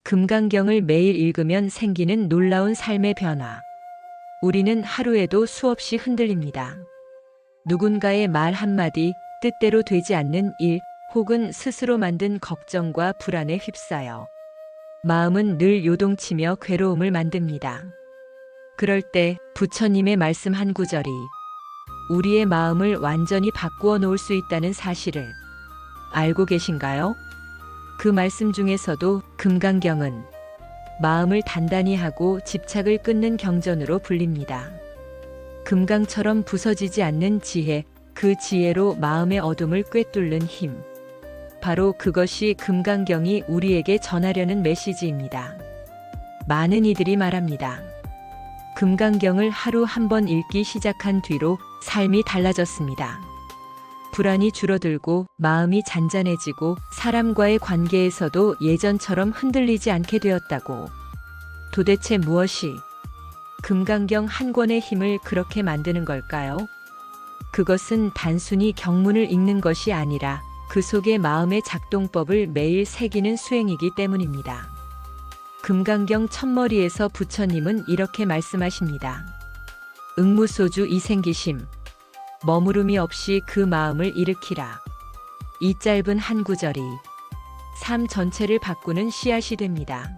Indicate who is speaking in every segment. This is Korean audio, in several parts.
Speaker 1: 금강경을 매일 읽으면 생기는 놀라운 삶의 변화. 우리는 하루에도 수없이 흔들립니다. 누군가의 말 한마디, 뜻대로 되지 않는 일, 혹은 스스로 만든 걱정과 불안에 휩싸여 마음은 늘 요동치며 괴로움을 만듭니다. 그럴 때 부처님의 말씀 한 구절이 우리의 마음을 완전히 바꾸어 놓을 수 있다는 사실을 알고 계신가요? 그 말씀 중에서도 금강경은 마음을 단단히 하고 집착을 끊는 경전으로 불립니다. 금강처럼 부서지지 않는 지혜, 그 지혜로 마음의 어둠을 꿰뚫는 힘. 바로 그것이 금강경이 우리에게 전하려는 메시지입니다. 많은 이들이 말합니다. 금강경을 하루 한 번 읽기 시작한 뒤로 삶이 달라졌습니다. 불안이 줄어들고 마음이 잔잔해지고 사람과의 관계에서도 예전처럼 흔들리지 않게 되었다고. 도대체 무엇이 금강경 한 권의 힘을 그렇게 만드는 걸까요? 그것은 단순히 경문을 읽는 것이 아니라 그 속의 마음의 작동법을 매일 새기는 수행이기 때문입니다. 금강경 첫머리에서 부처님은 이렇게 말씀하십니다. 응무소주 이생기심. 머무름이 없이 그 마음을 일으키라. 이 짧은 한 구절이 삶 전체를 바꾸는 씨앗이 됩니다.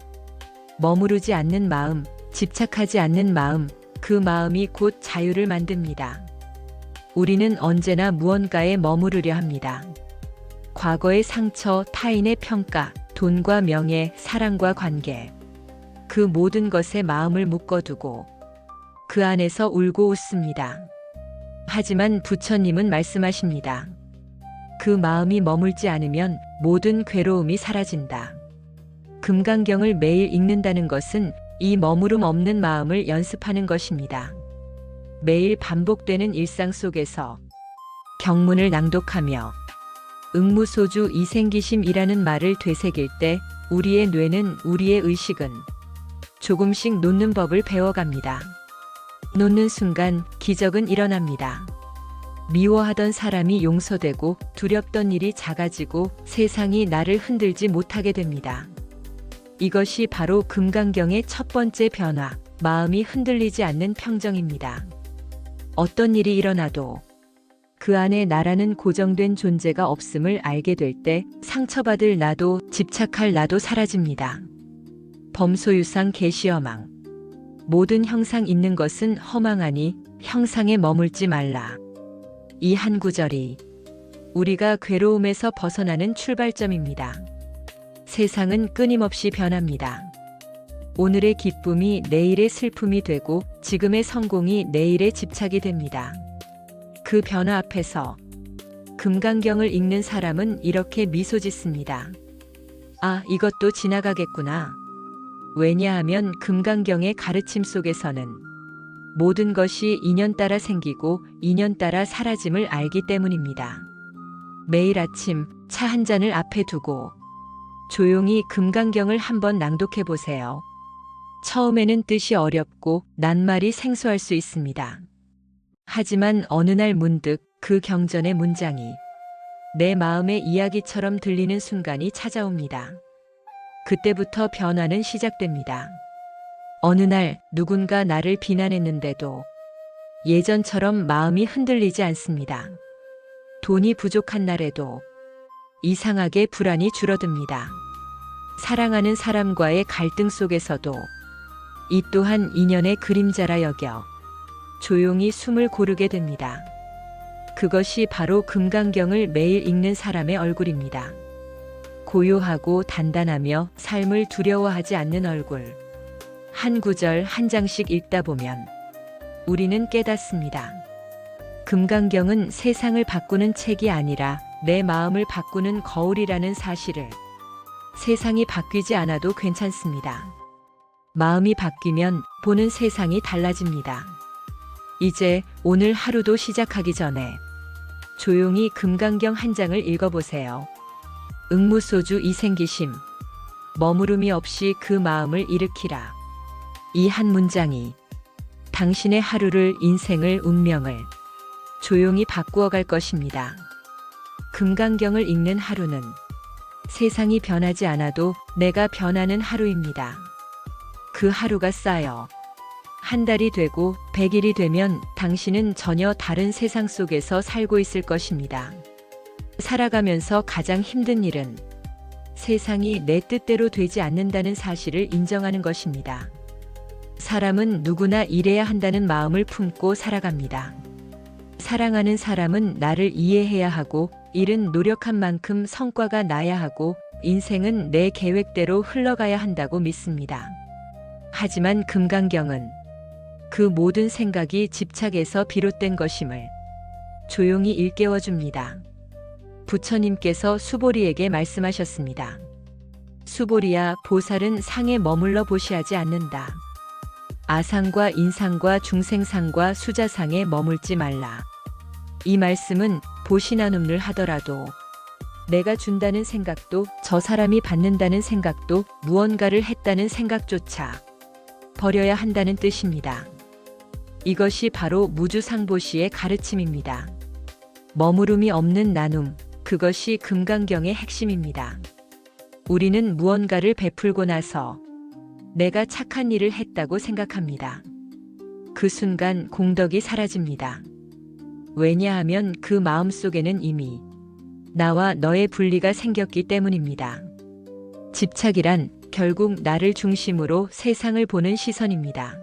Speaker 1: 머무르지 않는 마음, 집착하지 않는 마음, 그 마음이 곧 자유를 만듭니다. 우리는 언제나 무언가에 머무르려 합니다. 과거의 상처, 타인의 평가, 돈과 명예, 사랑과 관계. 그 모든 것에 마음을 묶어두고 그 안에서 울고 웃습니다. 하지만 부처님은 말씀하십니다. 그 마음이 머물지 않으면 모든 괴로움이 사라진다. 금강경을 매일 읽는다는 것은 이 머무름 없는 마음을 연습하는 것입니다. 매일 반복되는 일상 속에서 경문을 낭독하며 응무소주 이생기심이라는 말을 되새길 때 우리의 뇌는, 우리의 의식은 조금씩 놓는 법을 배워갑니다. 놓는 순간 기적은 일어납니다. 미워하던 사람이 용서되고 두렵던 일이 작아지고 세상이 나를 흔들지 못하게 됩니다. 이것이 바로 금강경의 첫 번째 변화, 마음이 흔들리지 않는 평정입니다. 어떤 일이 일어나도 그 안에 나라는 고정된 존재가 없음을 알게 될 때 상처받을 나도, 집착할 나도 사라집니다. 범소유상 계시어망. 모든 형상 있는 것은 허망하니 형상에 머물지 말라. 이 한 구절이 우리가 괴로움에서 벗어나는 출발점입니다. 세상은 끊임없이 변합니다. 오늘의 기쁨이 내일의 슬픔이 되고 지금의 성공이 내일의 집착이 됩니다. 그 변화 앞에서 금강경을 읽는 사람은 이렇게 미소 짓습니다. 아, 이것도 지나가겠구나. 왜냐하면 금강경의 가르침 속에서는 모든 것이 인연 따라 생기고 인연 따라 사라짐을 알기 때문입니다. 매일 아침 차 한 잔을 앞에 두고 조용히 금강경을 한번 낭독해 보세요. 처음에는 뜻이 어렵고 낱말이 생소할 수 있습니다. 하지만 어느 날 문득 그 경전의 문장이 내 마음의 이야기처럼 들리는 순간이 찾아옵니다. 그때부터 변화는 시작됩니다. 어느 날 누군가 나를 비난했는데도 예전처럼 마음이 흔들리지 않습니다. 돈이 부족한 날에도 이상하게 불안이 줄어듭니다. 사랑하는 사람과의 갈등 속에서도 이 또한 인연의 그림자라 여겨 조용히 숨을 고르게 됩니다. 그것이 바로 금강경을 매일 읽는 사람의 얼굴입니다. 고요하고 단단하며 삶을 두려워하지 않는 얼굴. 한 구절 한 장씩 읽다 보면 우리는 깨닫습니다. 금강경은 세상을 바꾸는 책이 아니라 내 마음을 바꾸는 거울이라는 사실을. 세상이 바뀌지 않아도 괜찮습니다. 마음이 바뀌면 보는 세상이 달라집니다. 이제 오늘 하루도 시작하기 전에 조용히 금강경 한 장을 읽어보세요. 응무소주 이생기심. 머무름이 없이 그 마음을 일으키라. 이 한 문장이 당신의 하루를, 인생을, 운명을 조용히 바꾸어 갈 것입니다. 금강경을 읽는 하루는 세상이 변하지 않아도 내가 변하는 하루입니다. 그 하루가 쌓여 한 달이 되고 100일이 되면 당신은 전혀 다른 세상 속에서 살고 있을 것입니다. 살아가면서 가장 힘든 일은 세상이 내 뜻대로 되지 않는다는 사실을 인정하는 것입니다. 사람은 누구나 이래야 한다는 마음을 품고 살아갑니다. 사랑하는 사람은 나를 이해해야 하고, 일은 노력한 만큼 성과가 나야 하고, 인생은 내 계획대로 흘러가야 한다고 믿습니다. 하지만 금강경은 그 모든 생각이 집착에서 비롯된 것임을 조용히 일깨워 줍니다. 부처님께서 수보리에게 말씀하셨습니다. 수보리야, 보살은 상에 머물러 보시하지 않는다. 아상과 인상과 중생상과 수자상에 머물지 말라. 이 말씀은 보시나눔을 하더라도 내가 준다는 생각도, 저 사람이 받는다는 생각도, 무언가를 했다는 생각조차 버려야 한다는 뜻입니다. 이것이 바로 무주상보시의 가르침입니다. 머무름이 없는 나눔, 그것이 금강경의 핵심입니다. 우리는 무언가를 베풀고 나서 내가 착한 일을 했다고 생각합니다. 그 순간 공덕이 사라집니다. 왜냐하면 그 마음 속에는 이미 나와 너의 분리가 생겼기 때문입니다. 집착이란 결국 나를 중심으로 세상을 보는 시선입니다.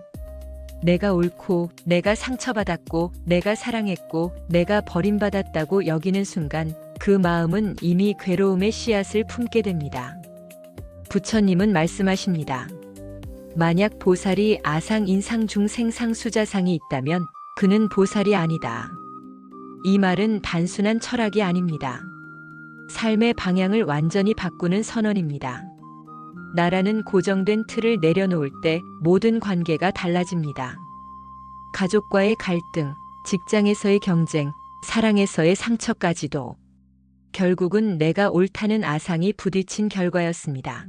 Speaker 1: 내가 옳고, 내가 상처받았고, 내가 사랑했고, 내가 버림받았다고 여기는 순간 그 마음은 이미 괴로움의 씨앗을 품게 됩니다. 부처님은 말씀하십니다. 만약 보살이 아상, 인상, 중생상, 수자상이 있다면 그는 보살이 아니다. 이 말은 단순한 철학이 아닙니다. 삶의 방향을 완전히 바꾸는 선언입니다. 나라는 고정된 틀을 내려놓을 때 모든 관계가 달라집니다. 가족과의 갈등, 직장에서의 경쟁, 사랑에서의 상처까지도 결국은 내가 옳다는 아상이 부딪힌 결과였습니다.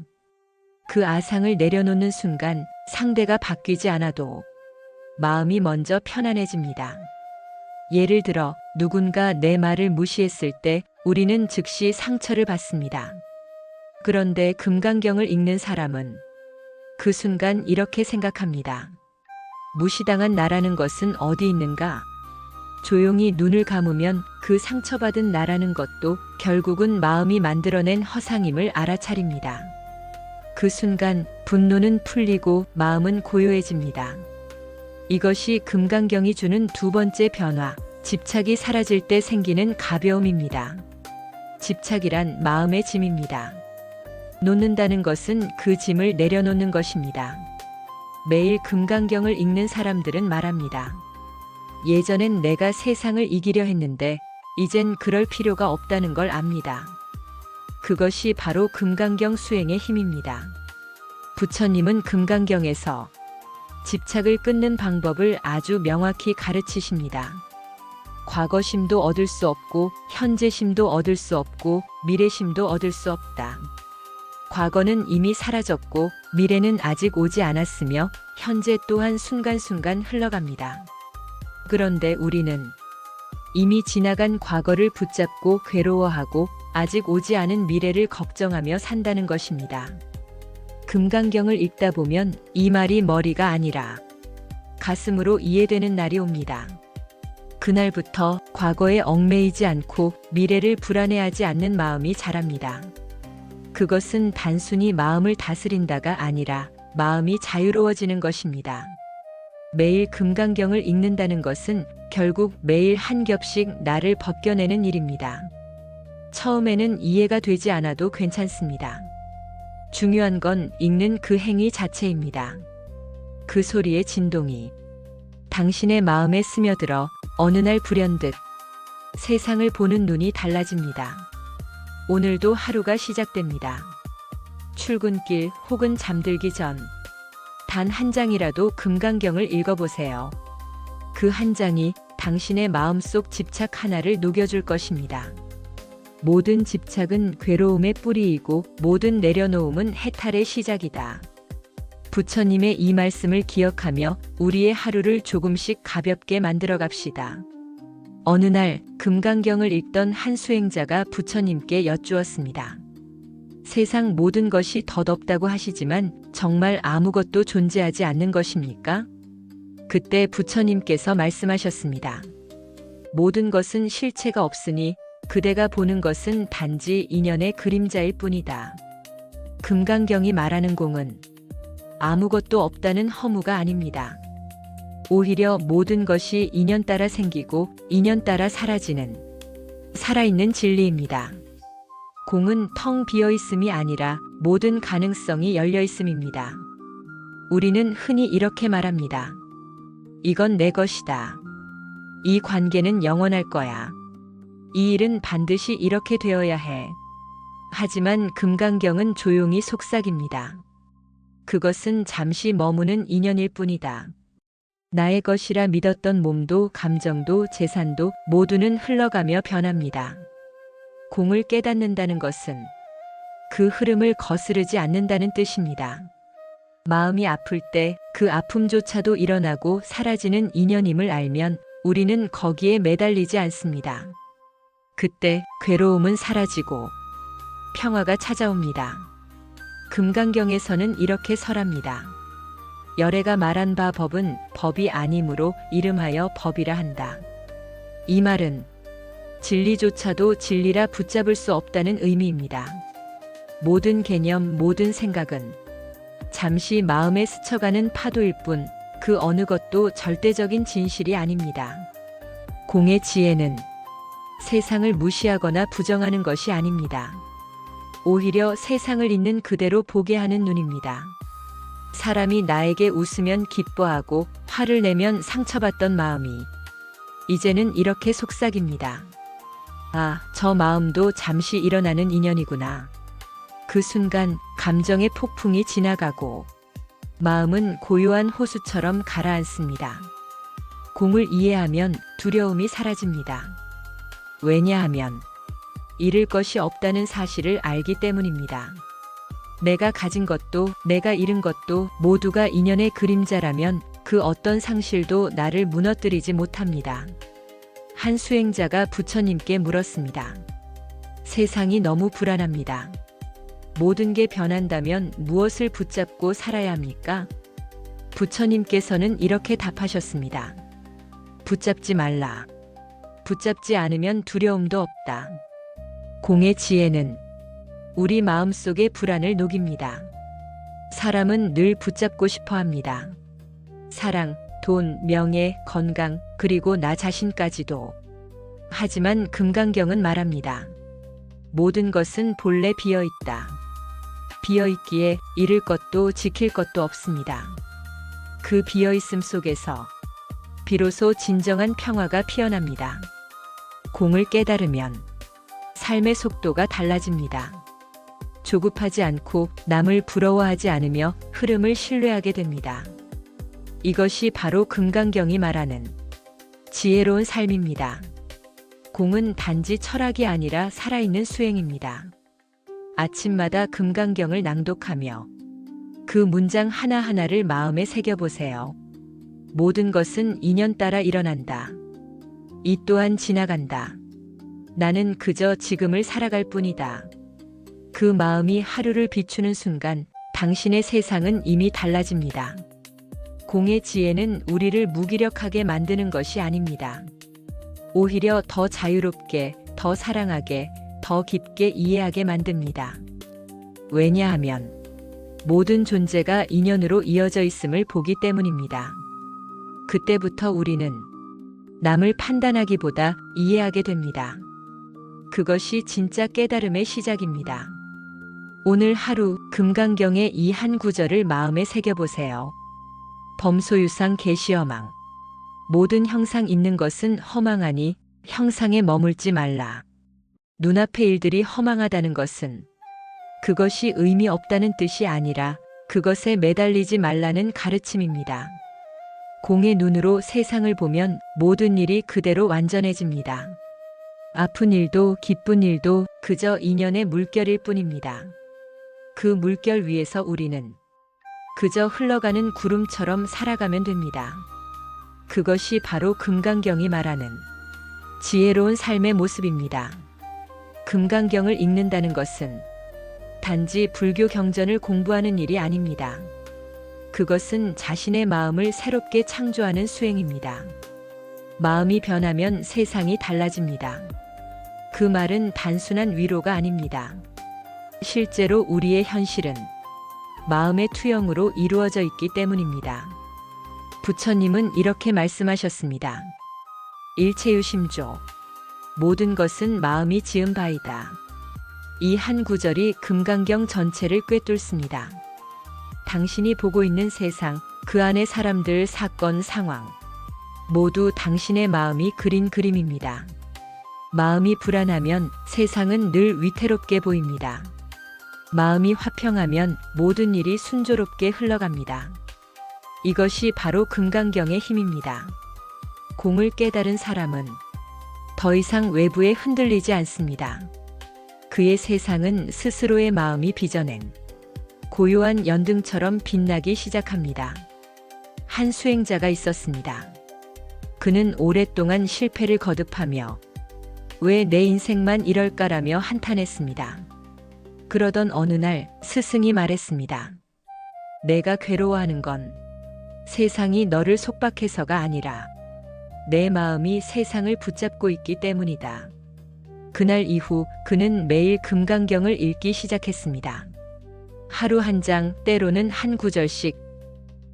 Speaker 1: 그 아상을 내려놓는 순간 상대가 바뀌지 않아도 마음이 먼저 편안해집니다. 예를 들어 누군가 내 말을 무시했을 때 우리는 즉시 상처를 받습니다. 그런데 금강경을 읽는 사람은 그 순간 이렇게 생각합니다. 무시당한 나라는 것은 어디 있는가? 조용히 눈을 감으면 그 상처받은 나라는 것도 결국은 마음이 만들어낸 허상임을 알아차립니다. 그 순간 분노는 풀리고 마음은 고요해집니다. 이것이 금강경이 주는 두 번째 변화, 집착이 사라질 때 생기는 가벼움입니다. 집착이란 마음의 짐입니다. 놓는다는 것은 그 짐을 내려놓는 것입니다. 매일 금강경을 읽는 사람들은 말합니다. 예전엔 내가 세상을 이기려 했는데 이젠 그럴 필요가 없다는 걸 압니다. 그것이 바로 금강경 수행의 힘입니다. 부처님은 금강경에서 집착을 끊는 방법을 아주 명확히 가르치십니다. 과거심도 얻을 수 없고, 현재심도 얻을 수 없고, 미래심도 얻을 수 없다. 과거는 이미 사라졌고, 미래는 아직 오지 않았으며, 현재 또한 순간순간 흘러갑니다. 그런데 우리는 이미 지나간 과거를 붙잡고 괴로워하고, 아직 오지 않은 미래를 걱정하며 산다는 것입니다. 금강경을 읽다 보면 이 말이 머리가 아니라 가슴으로 이해되는 날이 옵니다. 그날부터 과거에 얽매이지 않고 미래를 불안해하지 않는 마음이 자랍니다. 그것은 단순히 마음을 다스린다가 아니라 마음이 자유로워지는 것입니다. 매일 금강경을 읽는다는 것은 결국 매일 한 겹씩 나를 벗겨내는 일입니다. 처음에는 이해가 되지 않아도 괜찮습니다. 중요한 건 읽는 그 행위 자체입니다. 그 소리의 진동이 당신의 마음에 스며들어 어느 날 불현듯 세상을 보는 눈이 달라집니다. 오늘도 하루가 시작됩니다. 출근길 혹은 잠들기 전 단 한 장이라도 금강경을 읽어보세요. 그 한 장이 당신의 마음속 집착 하나를 녹여줄 것입니다. 모든 집착은 괴로움의 뿌리이고 모든 내려놓음은 해탈의 시작이다. 부처님의 이 말씀을 기억하며 우리의 하루를 조금씩 가볍게 만들어 갑시다. 어느 날 금강경을 읽던 한 수행자가 부처님께 여쭈었습니다. 세상 모든 것이 덧없다고 하시지만 정말 아무것도 존재하지 않는 것입니까? 그때 부처님께서 말씀하셨습니다. 모든 것은 실체가 없으니 그대가 보는 것은 단지 인연의 그림자일 뿐이다. 금강경이 말하는 공은 아무것도 없다는 허무가 아닙니다. 오히려 모든 것이 인연 따라 생기고 인연 따라 사라지는 살아있는 진리입니다. 공은 텅 비어 있음이 아니라 모든 가능성이 열려 있음입니다. 우리는 흔히 이렇게 말합니다. 이건 내 것이다. 이 관계는 영원할 거야. 이 일은 반드시 이렇게 되어야 해. 하지만 금강경은 조용히 속삭입니다. 그것은 잠시 머무는 인연일 뿐이다. 나의 것이라 믿었던 몸도 감정도 재산도 모두는 흘러가며 변합니다. 공을 깨닫는다는 것은 그 흐름을 거스르지 않는다는 뜻입니다. 마음이 아플 때 그 아픔조차도 일어나고 사라지는 인연임을 알면 우리는 거기에 매달리지 않습니다. 그때 괴로움은 사라지고 평화가 찾아옵니다. 금강경에서는 이렇게 설합니다. 열애가 말한 바 법은 법이 아니므로 이름하여 법이라 한다. 이 말은 진리조차도 진리라 붙잡을 수 없다는 의미입니다. 모든 개념, 모든 생각은 잠시 마음에 스쳐가는 파도일 뿐 그 어느 것도 절대적인 진실이 아닙니다. 공의 지혜는 세상을 무시하거나 부정하는 것이 아닙니다. 오히려 세상을 있는 그대로 보게 하는 눈입니다. 사람이 나에게 웃으면 기뻐하고 화를 내면 상처받던 마음이 이제는 이렇게 속삭입니다. 아, 저 마음도 잠시 일어나는 인연이구나. 그 순간 감정의 폭풍이 지나가고 마음은 고요한 호수처럼 가라앉습니다. 공을 이해하면 두려움이 사라집니다. 왜냐하면 잃을 것이 없다는 사실을 알기 때문입니다. 내가 가진 것도 내가 잃은 것도 모두가 인연의 그림자라면 그 어떤 상실도 나를 무너뜨리지 못합니다. 한 수행자가 부처님께 물었습니다. 세상이 너무 불안합니다. 모든 게 변한다면 무엇을 붙잡고 살아야 합니까? 부처님께서는 이렇게 답하셨습니다. 붙잡지 말라. 붙잡지 않으면 두려움도 없다. 공의 지혜는 우리 마음속의 불안을 녹입니다. 사람은 늘 붙잡고 싶어 합니다. 사랑, 돈, 명예, 건강, 그리고 나 자신까지도. 하지만 금강경은 말합니다. 모든 것은 본래 비어 있다. 비어 있기에 잃을 것도 지킬 것도 없습니다. 그 비어 있음 속에서 비로소 진정한 평화가 피어납니다. 공을 깨달으면 삶의 속도가 달라집니다. 조급하지 않고 남을 부러워하지 않으며 흐름을 신뢰하게 됩니다. 이것이 바로 금강경이 말하는 지혜로운 삶입니다. 공은 단지 철학이 아니라 살아있는 수행입니다. 아침마다 금강경을 낭독하며 그 문장 하나하나를 마음에 새겨보세요. 모든 것은 인연 따라 일어난다. 이 또한 지나간다. 나는 그저 지금을 살아갈 뿐이다. 그 마음이 하루를 비추는 순간 당신의 세상은 이미 달라집니다. 공의 지혜는 우리를 무기력하게 만드는 것이 아닙니다. 오히려 더 자유롭게, 더 사랑하게, 더 깊게 이해하게 만듭니다. 왜냐하면 모든 존재가 인연으로 이어져 있음을 보기 때문입니다. 그때부터 우리는 남을 판단하기보다 이해하게 됩니다. 그것이 진짜 깨달음의 시작입니다. 오늘 하루 금강경의 이 한 구절을 마음에 새겨보세요. 범소유상 계시허망. 모든 형상 있는 것은 허망하니 형상에 머물지 말라. 눈앞의 일들이 허망하다는 것은 그것이 의미 없다는 뜻이 아니라 그것에 매달리지 말라는 가르침입니다. 공의 눈으로 세상을 보면 모든 일이 그대로 완전해집니다. 아픈 일도 기쁜 일도 그저 인연의 물결일 뿐입니다. 그 물결 위에서 우리는 그저 흘러가는 구름처럼 살아가면 됩니다. 그것이 바로 금강경이 말하는 지혜로운 삶의 모습입니다. 금강경을 읽는다는 것은 단지 불교 경전을 공부하는 일이 아닙니다. 그것은 자신의 마음을 새롭게 창조하는 수행입니다. 마음이 변하면 세상이 달라집니다. 그 말은 단순한 위로가 아닙니다. 실제로 우리의 현실은 마음의 투영으로 이루어져 있기 때문입니다. 부처님은 이렇게 말씀하셨습니다. 일체유심조. 모든 것은 마음이 지은 바이다. 이 한 구절이 금강경 전체를 꿰뚫습니다. 당신이 보고 있는 세상, 그 안의 사람들, 사건, 상황, 모두 당신의 마음이 그린 그림입니다. 마음이 불안하면 세상은 늘 위태롭게 보입니다. 마음이 화평하면 모든 일이 순조롭게 흘러갑니다. 이것이 바로 금강경의 힘입니다. 공을 깨달은 사람은 더 이상 외부에 흔들리지 않습니다. 그의 세상은 스스로의 마음이 빚어낸 고요한 연등처럼 빛나기 시작합니다. 한 수행자가 있었습니다. 그는 오랫동안 실패를 거듭하며 왜 내 인생만 이럴까라며 한탄했습니다. 그러던 어느 날 스승이 말했습니다. 내가 괴로워하는 건 세상이 너를 속박해서가 아니라 내 마음이 세상을 붙잡고 있기 때문이다. 그날 이후 그는 매일 금강경을 읽기 시작했습니다. 하루 한 장, 때로는 한 구절씩.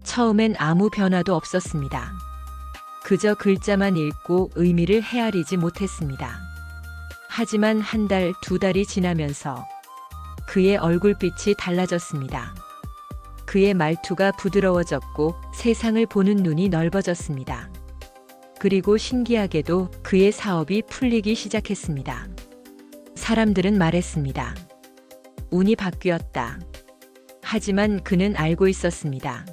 Speaker 1: 처음엔 아무 변화도 없었습니다. 그저 글자만 읽고 의미를 헤아리지 못했습니다. 하지만 한 달, 두 달이 지나면서 그의 얼굴빛이 달라졌습니다. 그의 말투가 부드러워졌고 세상을 보는 눈이 넓어졌습니다. 그리고 신기하게도 그의 사업이 풀리기 시작했습니다. 사람들은 말했습니다. 운이 바뀌었다. 하지만 그는 알고 있었습니다.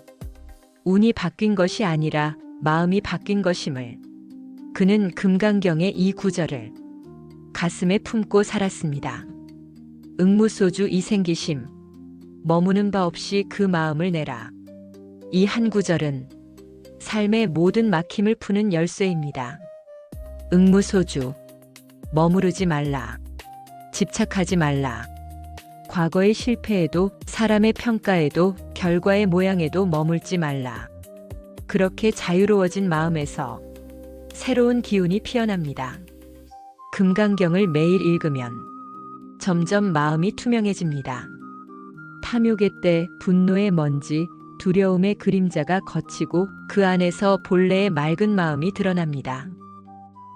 Speaker 1: 운이 바뀐 것이 아니라 마음이 바뀐 것임을. 그는 금강경의 이 구절을 가슴에 품고 살았습니다. 응무소주 이생기심. 머무는 바 없이 그 마음을 내라. 이 한 구절은 삶의 모든 막힘을 푸는 열쇠입니다. 응무소주. 머무르지 말라. 집착하지 말라. 과거의 실패에도, 사람의 평가에도, 결과의 모양에도 머물지 말라. 그렇게 자유로워진 마음에서 새로운 기운이 피어납니다. 금강경을 매일 읽으면 점점 마음이 투명해집니다. 탐욕의 때, 분노의 먼지, 두려움의 그림자가 걷히고 그 안에서 본래의 맑은 마음이 드러납니다.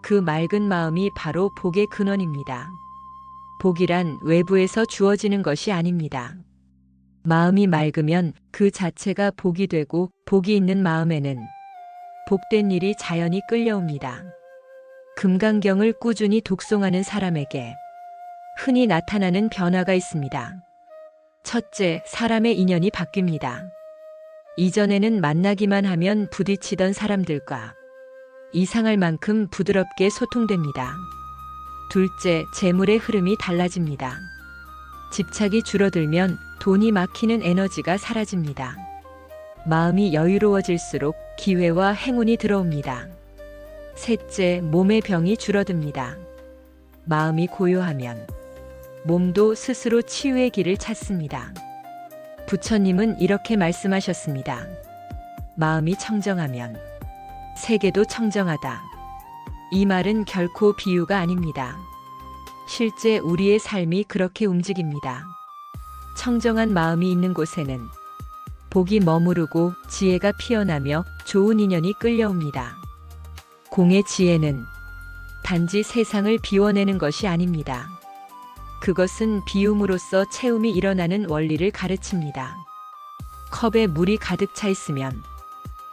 Speaker 1: 그 맑은 마음이 바로 복의 근원입니다. 복이란 외부에서 주어지는 것이 아닙니다. 마음이 맑으면 그 자체가 복이 되고 복이 있는 마음에는 복된 일이 자연히 끌려옵니다. 금강경을 꾸준히 독송하는 사람에게 흔히 나타나는 변화가 있습니다. 첫째, 사람의 인연이 바뀝니다. 이전에는 만나기만 하면 부딪히던 사람들과 이상할 만큼 부드럽게 소통됩니다. 둘째, 재물의 흐름이 달라집니다. 집착이 줄어들면 돈이 막히는 에너지가 사라집니다. 마음이 여유로워질수록 기회와 행운이 들어옵니다. 셋째, 몸의 병이 줄어듭니다. 마음이 고요하면 몸도 스스로 치유의 길을 찾습니다. 부처님은 이렇게 말씀하셨습니다. 마음이 청정하면 세계도 청정하다. 이 말은 결코 비유가 아닙니다. 실제 우리의 삶이 그렇게 움직입니다. 청정한 마음이 있는 곳에는 복이 머무르고 지혜가 피어나며 좋은 인연이 끌려옵니다. 공의 지혜는 단지 세상을 비워내는 것이 아닙니다. 그것은 비움으로써 채움이 일어나는 원리를 가르칩니다. 컵에 물이 가득 차 있으면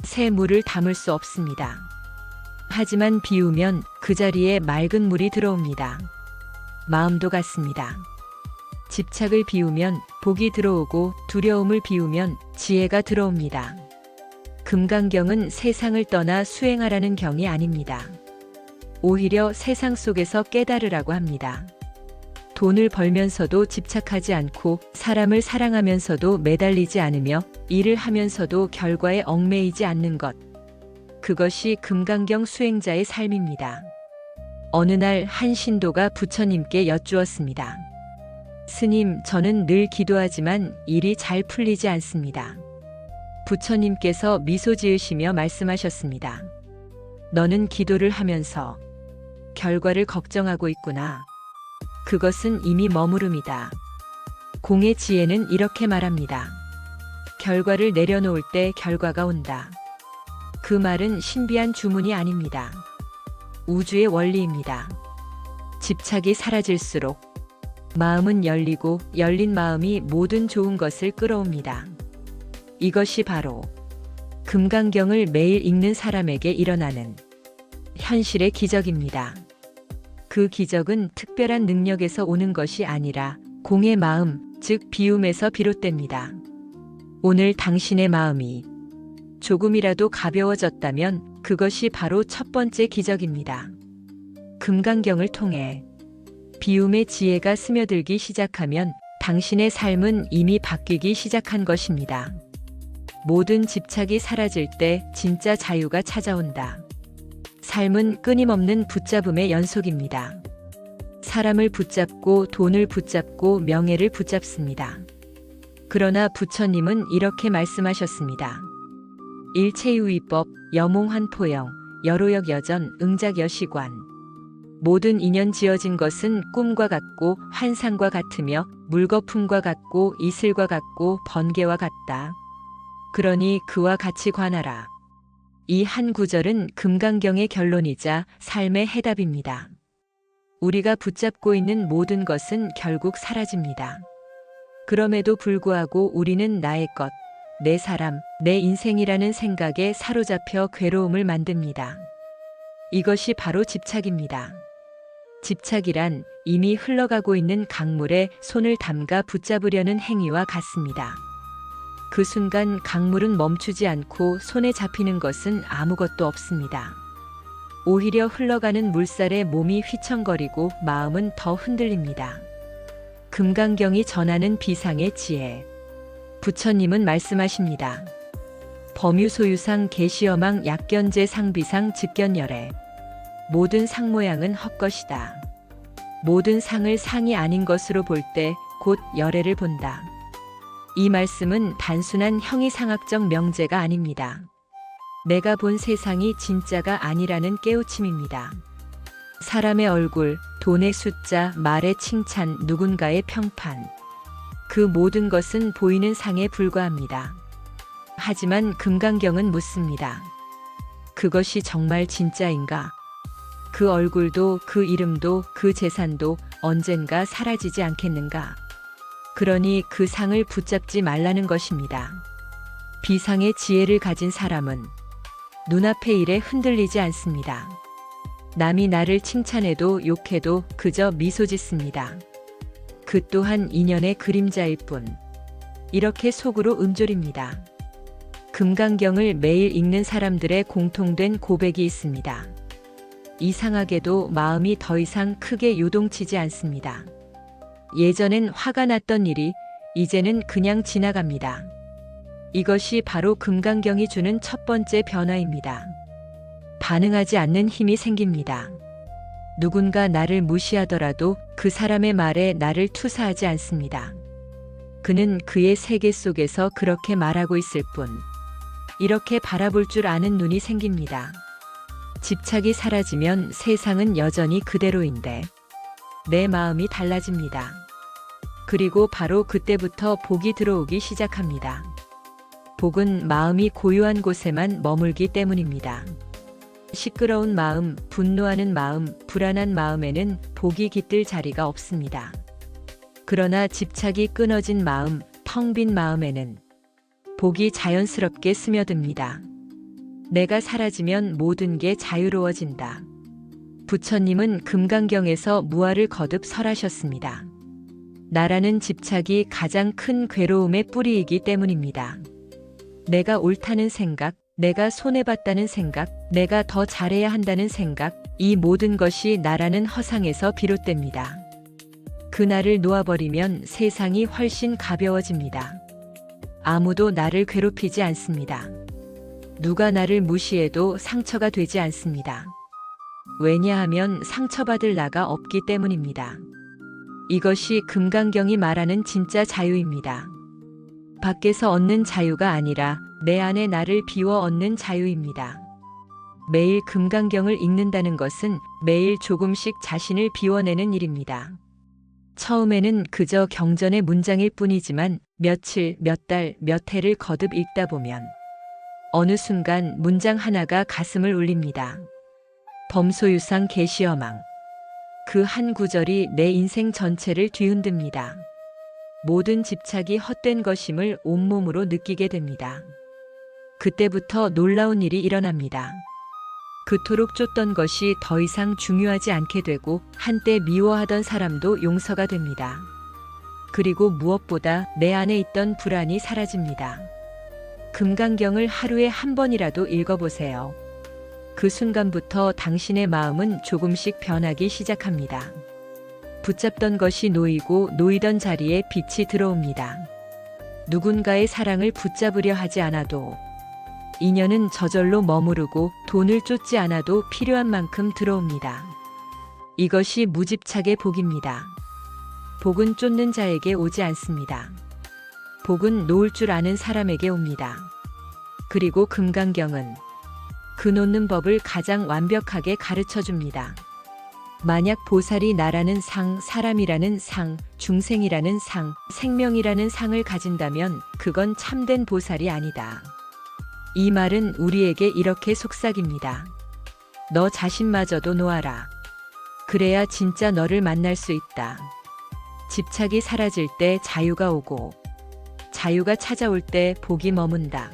Speaker 1: 새 물을 담을 수 없습니다. 하지만 비우면 그 자리에 맑은 물이 들어옵니다. 마음도 같습니다. 집착을 비우면 복이 들어오고 두려움을 비우면 지혜가 들어옵니다. 금강경은 세상을 떠나 수행하라는 경이 아닙니다. 오히려 세상 속에서 깨달으라고 합니다. 돈을 벌면서도 집착하지 않고 사람을 사랑하면서도 매달리지 않으며 일을 하면서도 결과에 얽매이지 않는 것. 그것이 금강경 수행자의 삶입니다. 어느 날 한 신도가 부처님께 여쭈었습니다. 스님, 저는 늘 기도하지만 일이 잘 풀리지 않습니다. 부처님께서 미소 지으시며 말씀하셨습니다. 너는 기도를 하면서 결과를 걱정하고 있구나. 그것은 이미 머무름이다. 공의 지혜는 이렇게 말합니다. 결과를 내려놓을 때 결과가 온다. 그 말은 신비한 주문이 아닙니다. 우주의 원리입니다. 집착이 사라질수록 마음은 열리고 열린 마음이 모든 좋은 것을 끌어옵니다. 이것이 바로 금강경을 매일 읽는 사람에게 일어나는 현실의 기적입니다. 그 기적은 특별한 능력에서 오는 것이 아니라 공의 마음, 즉 비움에서 비롯됩니다. 오늘 당신의 마음이 조금이라도 가벼워졌다면 그것이 바로 첫 번째 기적입니다. 금강경을 통해 비움의 지혜가 스며들기 시작하면 당신의 삶은 이미 바뀌기 시작한 것입니다. 모든 집착이 사라질 때 진짜 자유가 찾아온다. 삶은 끊임없는 붙잡음의 연속입니다. 사람을 붙잡고 돈을 붙잡고 명예를 붙잡습니다. 그러나 부처님은 이렇게 말씀하셨습니다. 일체유의법, 여몽환포영, 여로역 여전, 응작여시관. 모든 인연 지어진 것은 꿈과 같고 환상과 같으며 물거품과 같고 이슬과 같고 번개와 같다. 그러니 그와 같이 관하라. 이 한 구절은 금강경의 결론이자 삶의 해답입니다. 우리가 붙잡고 있는 모든 것은 결국 사라집니다. 그럼에도 불구하고 우리는 나의 것, 내 사람, 내 인생이라는 생각에 사로잡혀 괴로움을 만듭니다. 이것이 바로 집착입니다. 집착이란 이미 흘러가고 있는 강물에 손을 담가 붙잡으려는 행위와 같습니다. 그 순간 강물은 멈추지 않고 손에 잡히는 것은 아무것도 없습니다. 오히려 흘러가는 물살에 몸이 휘청거리고 마음은 더 흔들립니다. 금강경이 전하는 비상의 지혜. 부처님은 말씀하십니다. 범유소유상 계시여망 약견제 상비상 즉견열애. 모든 상 모양은 헛것이다. 모든 상을 상이 아닌 것으로 볼 때 곧 열애를 본다. 이 말씀은 단순한 형이상학적 명제가 아닙니다. 내가 본 세상이 진짜가 아니라는 깨우침입니다. 사람의 얼굴, 돈의 숫자, 말의 칭찬, 누군가의 평판. 그 모든 것은 보이는 상에 불과합니다. 하지만 금강경은 묻습니다. 그것이 정말 진짜인가? 그 얼굴도 그 이름도 그 재산도 언젠가 사라지지 않겠는가? 그러니 그 상을 붙잡지 말라는 것입니다. 비상의 지혜를 가진 사람은 눈앞의 일에 흔들리지 않습니다. 남이 나를 칭찬해도 욕해도 그저 미소 짓습니다. 그 또한 인연의 그림자일 뿐. 이렇게 속으로 음졸입니다. 금강경을 매일 읽는 사람들의 공통된 고백이 있습니다. 이상하게도 마음이 더 이상 크게 요동치지 않습니다. 예전엔 화가 났던 일이 이제는 그냥 지나갑니다. 이것이 바로 금강경이 주는 첫 번째 변화입니다. 반응하지 않는 힘이 생깁니다. 누군가 나를 무시하더라도 그 사람의 말에 나를 투사하지 않습니다. 그는 그의 세계 속에서 그렇게 말하고 있을 뿐. 이렇게 바라볼 줄 아는 눈이 생깁니다. 집착이 사라지면 세상은 여전히 그대로인데 내 마음이 달라집니다. 그리고 바로 그때부터 복이 들어오기 시작합니다. 복은 마음이 고요한 곳에만 머물기 때문입니다. 시끄러운 마음, 분노하는 마음, 불안한 마음에는 복이 깃들 자리가 없습니다. 그러나 집착이 끊어진 마음, 텅 빈 마음에는 복이 자연스럽게 스며듭니다. 내가 사라지면 모든 게 자유로워진다. 부처님은 금강경에서 무아를 거듭 설하셨습니다. 나라는 집착이 가장 큰 괴로움의 뿌리이기 때문입니다. 내가 옳다는 생각, 내가 손해봤다는 생각, 내가 더 잘해야 한다는 생각, 이 모든 것이 나라는 허상에서 비롯됩니다. 그날을 놓아버리면 세상이 훨씬 가벼워집니다. 아무도 나를 괴롭히지 않습니다. 누가 나를 무시해도 상처가 되지 않습니다. 왜냐하면 상처받을 나가 없기 때문입니다. 이것이 금강경이 말하는 진짜 자유입니다. 밖에서 얻는 자유가 아니라 내 안에 나를 비워 얻는 자유입니다. 매일 금강경을 읽는다는 것은 매일 조금씩 자신을 비워내는 일입니다. 처음에는 그저 경전의 문장일 뿐이지만 며칠, 몇 달, 몇 해를 거듭 읽다 보면 어느 순간 문장 하나가 가슴을 울립니다. 범소유상 계시어망. 그 한 구절이 내 인생 전체를 뒤흔듭니다. 모든 집착이 헛된 것임을 온몸으로 느끼게 됩니다. 그때부터 놀라운 일이 일어납니다. 그토록 쫓던 것이 더 이상 중요하지 않게 되고 한때 미워하던 사람도 용서가 됩니다. 그리고 무엇보다 내 안에 있던 불안이 사라집니다. 금강경을 하루에 한 번이라도 읽어보세요. 그 순간부터 당신의 마음은 조금씩 변하기 시작합니다. 붙잡던 것이 놓이고 놓이던 자리에 빛이 들어옵니다. 누군가의 사랑을 붙잡으려 하지 않아도 인연은 저절로 머무르고 돈을 쫓지 않아도 필요한 만큼 들어옵니다. 이것이 무집착의 복입니다. 복은 쫓는 자에게 오지 않습니다. 복은 놓을 줄 아는 사람에게 옵니다. 그리고 금강경은 그 놓는 법을 가장 완벽하게 가르쳐 줍니다. 만약 보살이 나라는 상, 사람이라는 상, 중생이라는 상, 생명이라는 상을 가진다면 그건 참된 보살이 아니다. 이 말은 우리에게 이렇게 속삭입니다. 너 자신마저도 놓아라. 그래야 진짜 너를 만날 수 있다. 집착이 사라질 때 자유가 오고 자유가 찾아올 때 복이 머문다.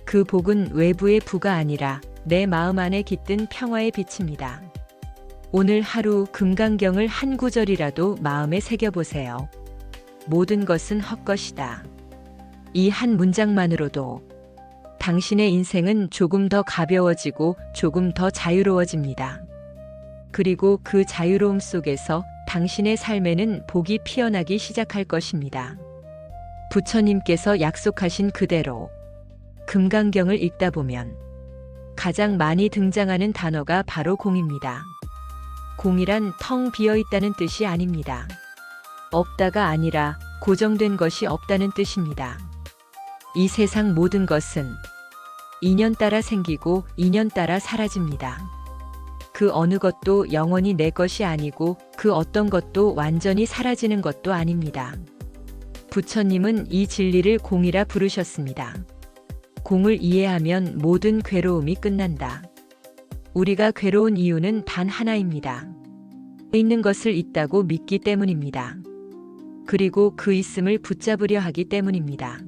Speaker 1: 그 복은 외부의 부가 아니라 내 마음 안에 깃든 평화의 빛입니다. 오늘 하루 금강경을 한 구절이라도 마음에 새겨보세요. 모든 것은 헛것이다. 이 한 문장만으로도 당신의 인생은 조금 더 가벼워지고 조금 더 자유로워집니다. 그리고 그 자유로움 속에서 당신의 삶에는 복이 피어나기 시작할 것입니다. 부처님께서 약속하신 그대로 금강경을 읽다 보면 가장 많이 등장하는 단어가 바로 공입니다. 공이란 텅 비어 있다는 뜻이 아닙니다. 없다가 아니라 고정된 것이 없다는 뜻입니다. 이 세상 모든 것은 인연 따라 생기고 인연 따라 사라집니다. 그 어느 것도 영원히 내 것이 아니고 그 어떤 것도 완전히 사라지는 것도 아닙니다. 부처님은 이 진리를 공이라 부르셨습니다. 공을 이해하면 모든 괴로움이 끝난다. 우리가 괴로운 이유는 단 하나입니다. 있는 것을 있다고 믿기 때문입니다. 그리고 그 있음을 붙잡으려 하기 때문입니다.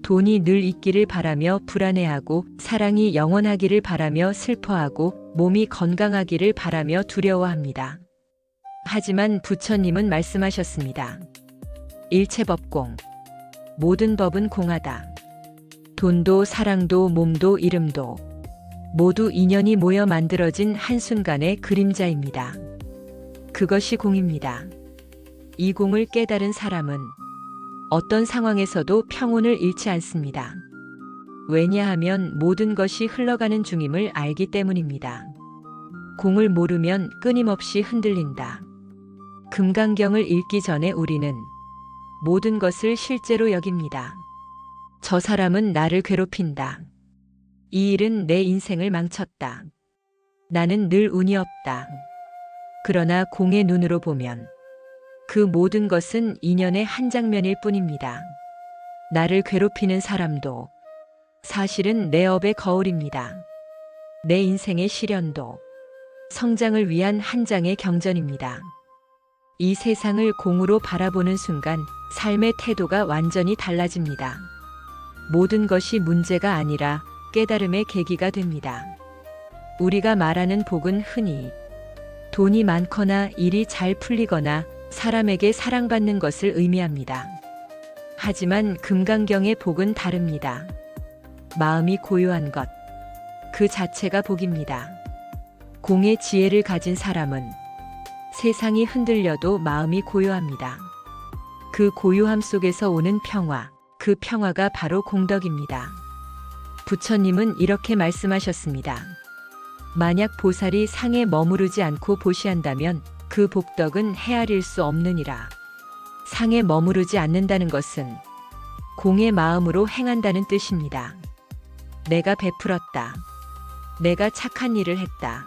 Speaker 1: 돈이 늘 있기를 바라며 불안해하고 사랑이 영원하기를 바라며 슬퍼하고 몸이 건강하기를 바라며 두려워합니다. 하지만 부처님은 말씀하셨습니다. 일체법공. 모든 법은 공하다. 돈도 사랑도 몸도 이름도 모두 인연이 모여 만들어진 한순간의 그림자입니다. 그것이 공입니다. 이 공을 깨달은 사람은 어떤 상황에서도 평온을 잃지 않습니다. 왜냐하면 모든 것이 흘러가는 중임을 알기 때문입니다. 공을 모르면 끊임없이 흔들린다. 금강경을 읽기 전에 우리는 모든 것을 실제로 여깁니다. 저 사람은 나를 괴롭힌다. 이 일은 내 인생을 망쳤다. 나는 늘 운이 없다. 그러나 공의 눈으로 보면 그 모든 것은 인연의 한 장면일 뿐입니다. 나를 괴롭히는 사람도 사실은 내 업의 거울입니다. 내 인생의 시련도 성장을 위한 한 장의 경전입니다. 이 세상을 공으로 바라보는 순간 삶의 태도가 완전히 달라집니다. 모든 것이 문제가 아니라 깨달음의 계기가 됩니다. 우리가 말하는 복은 흔히 돈이 많거나 일이 잘 풀리거나 사람에게 사랑받는 것을 의미합니다. 하지만 금강경의 복은 다릅니다. 마음이 고요한 것, 그 자체가 복입니다. 공의 지혜를 가진 사람은 세상이 흔들려도 마음이 고요합니다. 그 고요함 속에서 오는 평화, 그 평화가 바로 공덕입니다. 부처님은 이렇게 말씀하셨습니다. 만약 보살이 상에 머무르지 않고 보시한다면 그 복덕은 헤아릴 수 없느니라. 상에 머무르지 않는다는 것은 공의 마음으로 행한다는 뜻입니다. 내가 베풀었다. 내가 착한 일을 했다.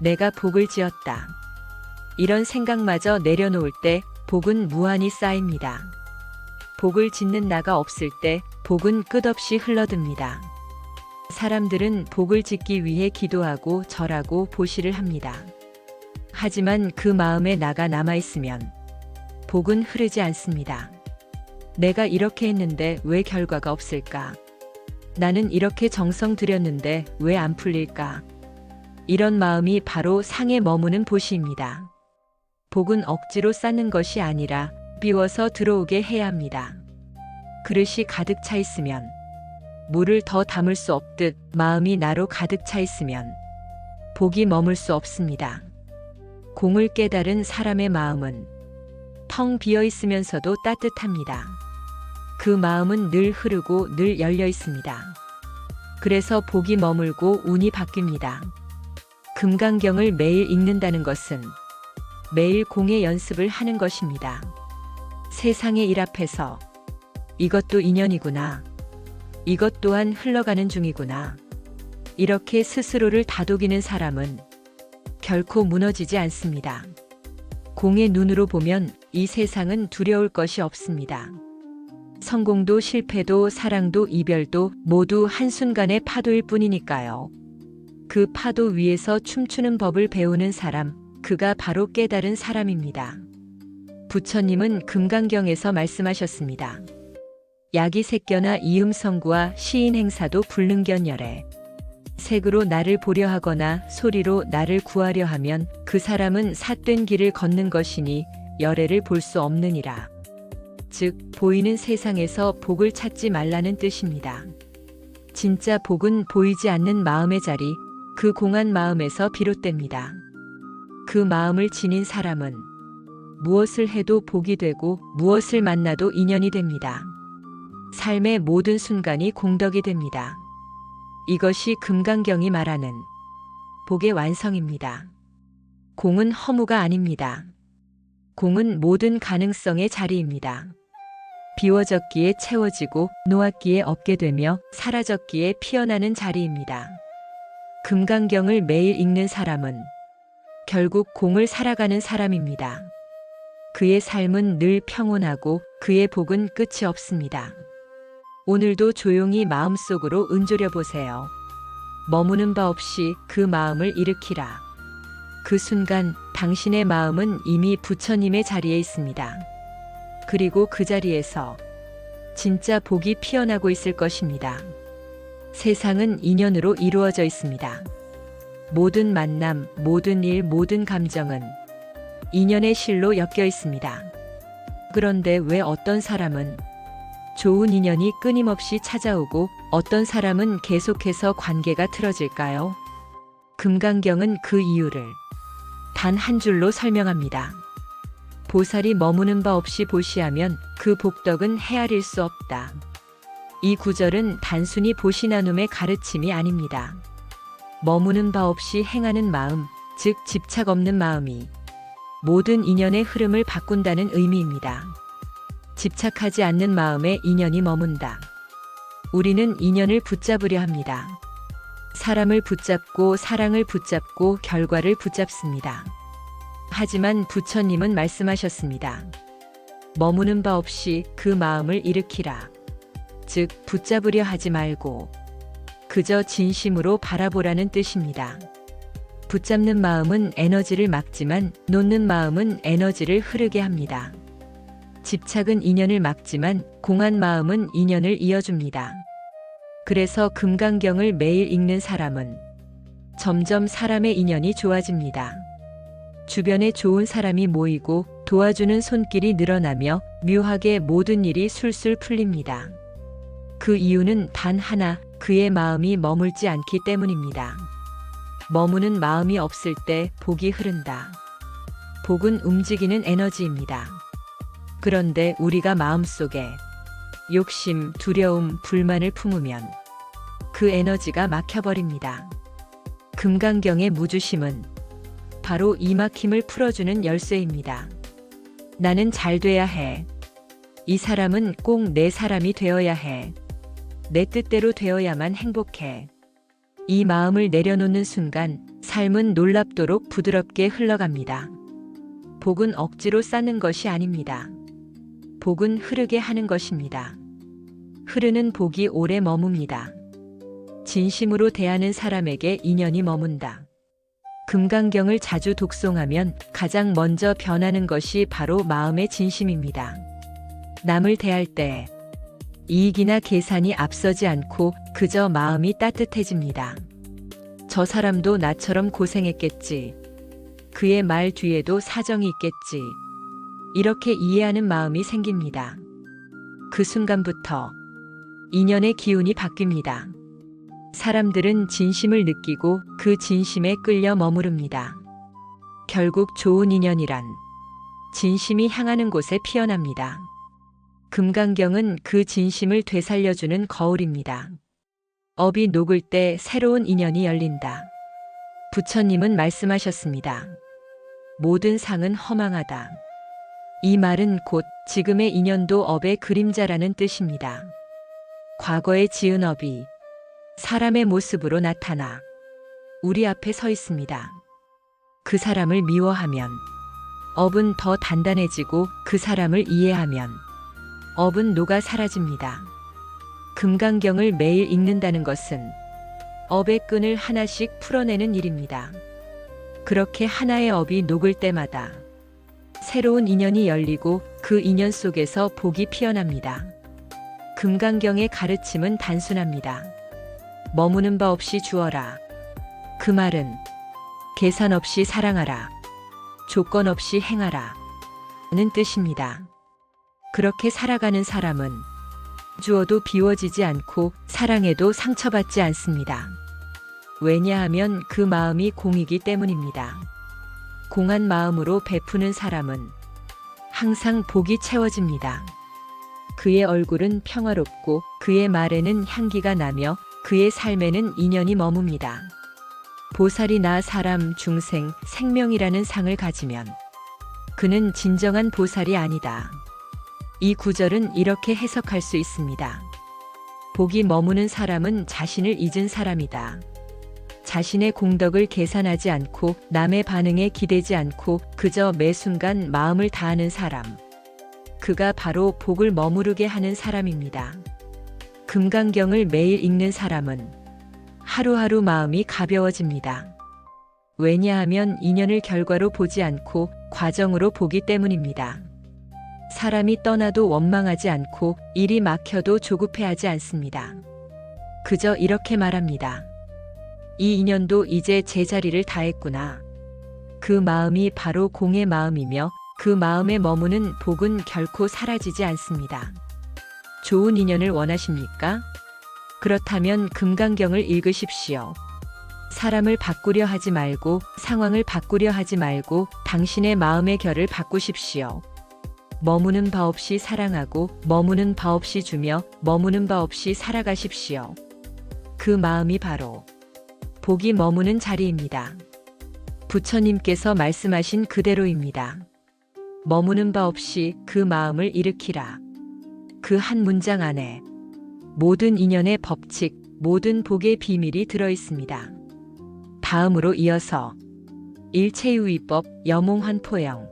Speaker 1: 내가 복을 지었다. 이런 생각마저 내려놓을 때 복은 무한히 쌓입니다. 복을 짓는 나가 없을 때 복은 끝없이 흘러듭니다. 사람들은 복을 짓기 위해 기도하고 절하고 보시를 합니다. 하지만 그 마음에 나가 남아있으면 복은 흐르지 않습니다. 내가 이렇게 했는데 왜 결과가 없을까? 나는 이렇게 정성 들였는데 왜 안 풀릴까? 이런 마음이 바로 상에 머무는 보시입니다. 복은 억지로 쌓는 것이 아니라 비워서 들어오게 해야 합니다. 그릇이 가득 차 있으면 물을 더 담을 수 없듯 마음이 나로 가득 차 있으면 복이 머물 수 없습니다. 공을 깨달은 사람의 마음은 텅 비어 있으면서도 따뜻합니다. 그 마음은 늘 흐르고 늘 열려 있습니다. 그래서 복이 머물고 운이 바뀝니다. 금강경을 매일 읽는다는 것은 매일 공의 연습을 하는 것입니다. 세상의 일 앞에서 이것도 인연이구나. 이것 또한 흘러가는 중이구나. 이렇게 스스로를 다독이는 사람은 결코 무너지지 않습니다. 공의 눈으로 보면 이 세상은 두려울 것이 없습니다. 성공도 실패도 사랑도 이별도 모두 한순간의 파도일 뿐이니까요. 그 파도 위에서 춤추는 법을 배우는 사람, 그가 바로 깨달은 사람입니다. 부처님은 금강경에서 말씀하셨습니다. 야기색견아 이음성구와 시인행사도 불능견열에 색으로 나를 보려 하거나 소리로 나를 구하려 하면 그 사람은 삿된 길을 걷는 것이니 열애를 볼 수 없느니라. 즉 보이는 세상에서 복을 찾지 말라는 뜻입니다. 진짜 복은 보이지 않는 마음의 자리, 그 공한 마음에서 비롯됩니다. 그 마음을 지닌 사람은 무엇을 해도 복이 되고 무엇을 만나도 인연이 됩니다. 삶의 모든 순간이 공덕이 됩니다. 이것이 금강경이 말하는 복의 완성입니다. 공은 허무가 아닙니다. 공은 모든 가능성의 자리입니다. 비워졌기에 채워지고 놓았기에 얻게 되며 사라졌기에 피어나는 자리입니다. 금강경을 매일 읽는 사람은 결국 공을 살아가는 사람입니다. 그의 삶은 늘 평온하고 그의 복은 끝이 없습니다. 오늘도 조용히 마음속으로 은조려 보세요. 머무는 바 없이 그 마음을 일으키라. 그 순간 당신의 마음은 이미 부처님의 자리에 있습니다. 그리고 그 자리에서 진짜 복이 피어나고 있을 것입니다. 세상은 인연으로 이루어져 있습니다. 모든 만남, 모든 일, 모든 감정은 인연의 실로 엮여 있습니다. 그런데 왜 어떤 사람은 좋은 인연이 끊임없이 찾아오고 어떤 사람은 계속해서 관계가 틀어질까요? 금강경은 그 이유를 단 한 줄로 설명합니다. 보살이 머무는 바 없이 보시하면 그 복덕은 헤아릴 수 없다. 이 구절은 단순히 보시 나눔의 가르침이 아닙니다. 머무는 바 없이 행하는 마음, 즉 집착 없는 마음이 모든 인연의 흐름을 바꾼다는 의미입니다. 집착하지 않는 마음에 인연이 머문다. 우리는 인연을 붙잡으려 합니다. 사람을 붙잡고 사랑을 붙잡고 결과를 붙잡습니다. 하지만 부처님은 말씀하셨습니다. 머무는 바 없이 그 마음을 일으키라. 즉 붙잡으려 하지 말고 그저 진심으로 바라보라는 뜻입니다. 붙잡는 마음은 에너지를 막지만 놓는 마음은 에너지를 흐르게 합니다. 집착은 인연을 막지만 공한 마음은 인연을 이어줍니다. 그래서 금강경을 매일 읽는 사람은 점점 사람의 인연이 좋아집니다. 주변에 좋은 사람이 모이고 도와주는 손길이 늘어나며 묘하게 모든 일이 술술 풀립니다. 그 이유는 단 하나, 그의 마음이 머물지 않기 때문입니다. 머무는 마음이 없을 때 복이 흐른다. 복은 움직이는 에너지입니다. 그런데 우리가 마음속에 욕심, 두려움, 불만을 품으면 그 에너지가 막혀버립니다. 금강경의 무주심은 바로 이 막힘을 풀어주는 열쇠입니다. 나는 잘 돼야 해. 이 사람은 꼭 내 사람이 되어야 해. 내 뜻대로 되어야만 행복해. 이 마음을 내려놓는 순간 삶은 놀랍도록 부드럽게 흘러갑니다. 복은 억지로 쌓는 것이 아닙니다. 복은 흐르게 하는 것입니다. 흐르는 복이 오래 머뭅니다. 진심으로 대하는 사람에게 인연이 머문다. 금강경을 자주 독송하면 가장 먼저 변하는 것이 바로 마음의 진심입니다. 남을 대할 때 이익이나 계산이 앞서지 않고 그저 마음이 따뜻해집니다. 저 사람도 나처럼 고생했겠지. 그의 말 뒤에도 사정이 있겠지. 이렇게 이해하는 마음이 생깁니다. 그 순간부터 인연의 기운이 바뀝니다. 사람들은 진심을 느끼고 그 진심에 끌려 머무릅니다. 결국 좋은 인연이란 진심이 향하는 곳에 피어납니다. 금강경은 그 진심을 되살려주는 거울입니다. 업이 녹을 때 새로운 인연이 열린다. 부처님은 말씀하셨습니다. 모든 상은 허망하다. 이 말은 곧 지금의 인연도 업의 그림자라는 뜻입니다. 과거에 지은 업이 사람의 모습으로 나타나 우리 앞에 서 있습니다. 그 사람을 미워하면 업은 더 단단해지고 그 사람을 이해하면 업은 녹아 사라집니다. 금강경을 매일 읽는다는 것은 업의 끈을 하나씩 풀어내는 일입니다. 그렇게 하나의 업이 녹을 때마다 새로운 인연이 열리고 그 인연 속에서 복이 피어납니다. 금강경의 가르침은 단순합니다. 머무는 바 없이 주어라. 그 말은 계산 없이 사랑하라. 조건 없이 행하라. 는 뜻입니다. 그렇게 살아가는 사람은 주어도 비워지지 않고 사랑해도 상처받지 않습니다. 왜냐하면 그 마음이 공이기 때문입니다. 공한 마음으로 베푸는 사람은 항상 복이 채워집니다. 그의 얼굴은 평화롭고 그의 말에는 향기가 나며 그의 삶에는 인연이 머뭅니다. 보살이 나 사람 중생 생명이라는 상을 가지면 그는 진정한 보살이 아니다. 이 구절은 이렇게 해석할 수 있습니다. 복이 머무는 사람은 자신을 잊은 사람이다. 자신의 공덕을 계산하지 않고 남의 반응에 기대지 않고 그저 매 순간 마음을 다하는 사람. 그가 바로 복을 머무르게 하는 사람입니다. 금강경을 매일 읽는 사람은 하루하루 마음이 가벼워집니다. 왜냐하면 인연을 결과로 보지 않고 과정으로 보기 때문입니다. 사람이 떠나도 원망하지 않고 일이 막혀도 조급해하지 않습니다. 그저 이렇게 말합니다. 이 인연도 이제 제자리를 다했구나. 그 마음이 바로 공의 마음이며 그 마음에 머무는 복은 결코 사라지지 않습니다. 좋은 인연을 원하십니까? 그렇다면 금강경을 읽으십시오. 사람을 바꾸려 하지 말고 상황을 바꾸려 하지 말고 당신의 마음의 결을 바꾸십시오. 머무는 바 없이 사랑하고 머무는 바 없이 주며 머무는 바 없이 살아가십시오. 그 마음이 바로 복이 머무는 자리입니다. 부처님께서 말씀하신 그대로입니다. 머무는 바 없이 그 마음을 일으키라. 그 한 문장 안에 모든 인연의 법칙, 모든 복의 비밀이 들어 있습니다. 다음으로 이어서 일체유의법, 여몽환포영.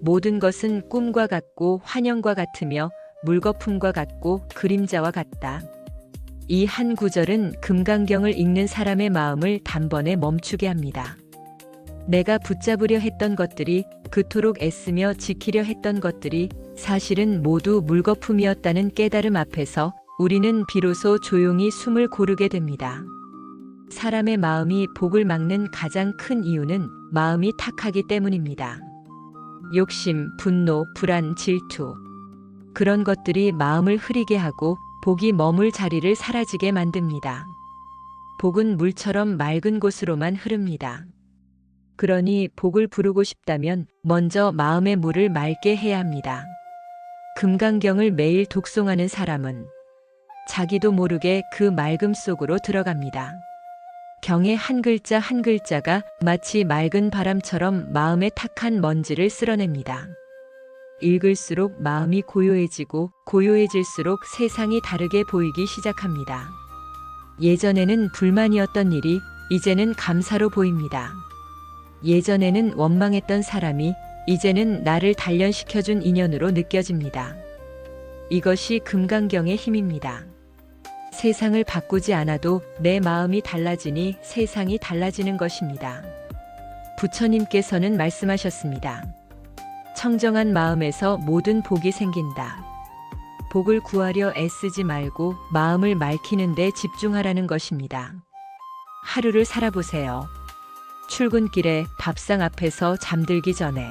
Speaker 1: 모든 것은 꿈과 같고 환영과 같으며 물거품과 같고 그림자와 같다. 이 한 구절은 금강경을 읽는 사람의 마음을 단번에 멈추게 합니다. 내가 붙잡으려 했던 것들이, 그토록 애쓰며 지키려 했던 것들이 사실은 모두 물거품이었다는 깨달음 앞에서 우리는 비로소 조용히 숨을 고르게 됩니다. 사람의 마음이 복을 막는 가장 큰 이유는 마음이 탁하기 때문입니다. 욕심, 분노, 불안, 질투. 그런 것들이 마음을 흐리게 하고 복이 머물 자리를 사라지게 만듭니다. 복은 물처럼 맑은 곳으로만 흐릅니다. 그러니 복을 부르고 싶다면 먼저 마음의 물을 맑게 해야 합니다. 금강경을 매일 독송하는 사람은 자기도 모르게 그 맑음 속으로 들어갑니다. 경의 한 글자 한 글자가 마치 맑은 바람처럼 마음의 탁한 먼지를 쓸어냅니다. 읽을수록 마음이 고요해지고 고요해질수록 세상이 다르게 보이기 시작합니다. 예전에는 불만이었던 일이 이제는 감사로 보입니다. 예전에는 원망했던 사람이 이제는 나를 단련시켜준 인연으로 느껴집니다. 이것이 금강경의 힘입니다. 세상을 바꾸지 않아도 내 마음이 달라지니 세상이 달라지는 것입니다. 부처님께서는 말씀하셨습니다. 청정한 마음에서 모든 복이 생긴다. 복을 구하려 애쓰지 말고 마음을 맑히는 데 집중하라는 것입니다. 하루를 살아보세요. 출근길에 밥상 앞에서 잠들기 전에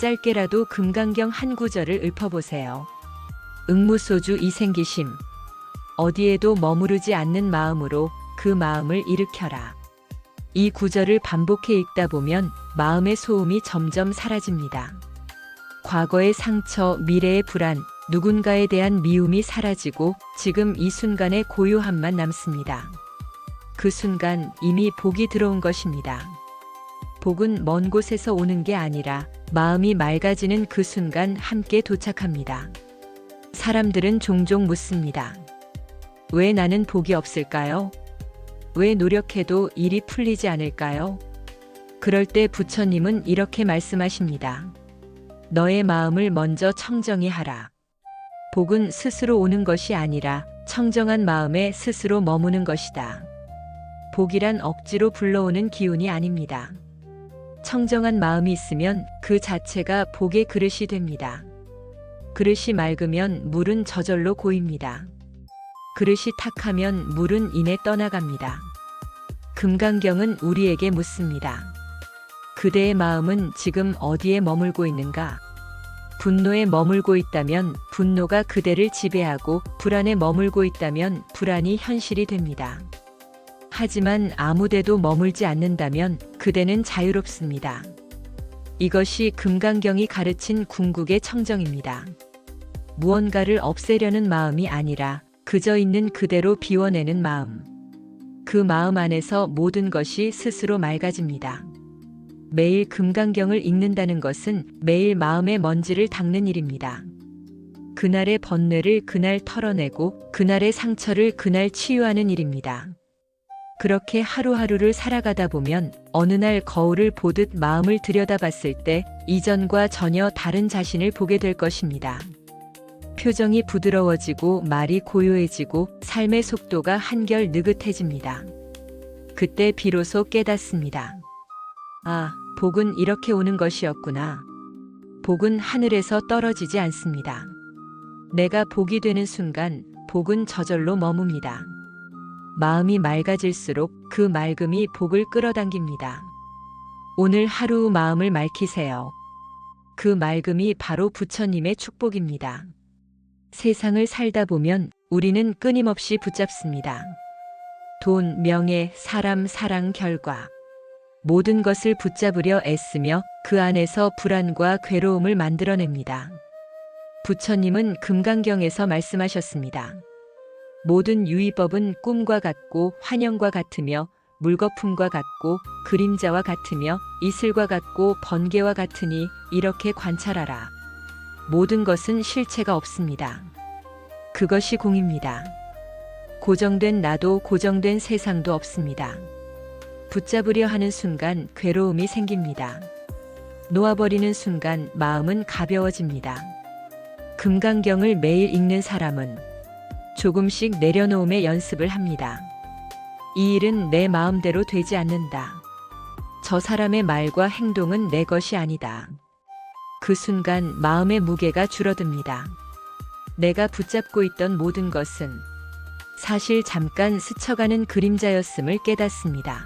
Speaker 1: 짧게라도 금강경 한 구절을 읊어보세요. 응무소주 이생기심. 어디에도 머무르지 않는 마음으로 그 마음을 일으켜라. 이 구절을 반복해 읽다 보면 마음의 소음이 점점 사라집니다. 과거의 상처, 미래의 불안, 누군가에 대한 미움이 사라지고 지금 이 순간의 고요함만 남습니다. 그 순간 이미 복이 들어온 것입니다. 복은 먼 곳에서 오는 게 아니라 마음이 맑아지는 그 순간 함께 도착합니다. 사람들은 종종 묻습니다. 왜 나는 복이 없을까요? 왜 노력해도 일이 풀리지 않을까요? 그럴 때 부처님은 이렇게 말씀하십니다. 너의 마음을 먼저 청정히 하라. 복은 스스로 오는 것이 아니라 청정한 마음에 스스로 머무는 것이다. 복이란 억지로 불러오는 기운이 아닙니다. 청정한 마음이 있으면 그 자체가 복의 그릇이 됩니다. 그릇이 맑으면 물은 저절로 고입니다. 그릇이 탁하면 물은 이내 떠나갑니다. 금강경은 우리에게 묻습니다. 그대의 마음은 지금 어디에 머물고 있는가? 분노에 머물고 있다면 분노가 그대를 지배하고 불안에 머물고 있다면 불안이 현실이 됩니다. 하지만 아무데도 머물지 않는다면 그대는 자유롭습니다. 이것이 금강경이 가르친 궁극의 청정입니다. 무언가를 없애려는 마음이 아니라 그저 있는 그대로 비워내는 마음. 그 마음 안에서 모든 것이 스스로 맑아집니다. 매일 금강경을 읽는다는 것은 매일 마음의 먼지를 닦는 일입니다. 그날의 번뇌를 그날 털어내고 그날의 상처를 그날 치유하는 일입니다. 그렇게 하루하루를 살아가다 보면 어느 날 거울을 보듯 마음을 들여다봤을 때 이전과 전혀 다른 자신을 보게 될 것입니다. 표정이 부드러워지고 말이 고요해지고 삶의 속도가 한결 느긋해집니다. 그때 비로소 깨닫습니다. 아, 복은 이렇게 오는 것이었구나. 복은 하늘에서 떨어지지 않습니다. 내가 복이 되는 순간 복은 저절로 머뭅니다. 마음이 맑아질수록 그 맑음이 복을 끌어당깁니다. 오늘 하루 마음을 맑히세요. 그 맑음이 바로 부처님의 축복입니다. 세상을 살다 보면 우리는 끊임없이 붙잡습니다. 돈, 명예, 사람, 사랑, 결과. 모든 것을 붙잡으려 애쓰며 그 안에서 불안과 괴로움을 만들어냅니다. 부처님은 금강경에서 말씀하셨습니다. 모든 유의법은 꿈과 같고 환영과 같으며 물거품과 같고 그림자와 같으며 이슬과 같고 번개와 같으니 이렇게 관찰하라. 모든 것은 실체가 없습니다. 그것이 공입니다. 고정된 나도 고정된 세상도 없습니다. 붙잡으려 하는 순간 괴로움이 생깁니다. 놓아버리는 순간 마음은 가벼워집니다. 금강경을 매일 읽는 사람은 조금씩 내려놓음의 연습을 합니다. 이 일은 내 마음대로 되지 않는다. 저 사람의 말과 행동은 내 것이 아니다. 그 순간 마음의 무게가 줄어듭니다. 내가 붙잡고 있던 모든 것은 사실 잠깐 스쳐가는 그림자였음을 깨닫습니다.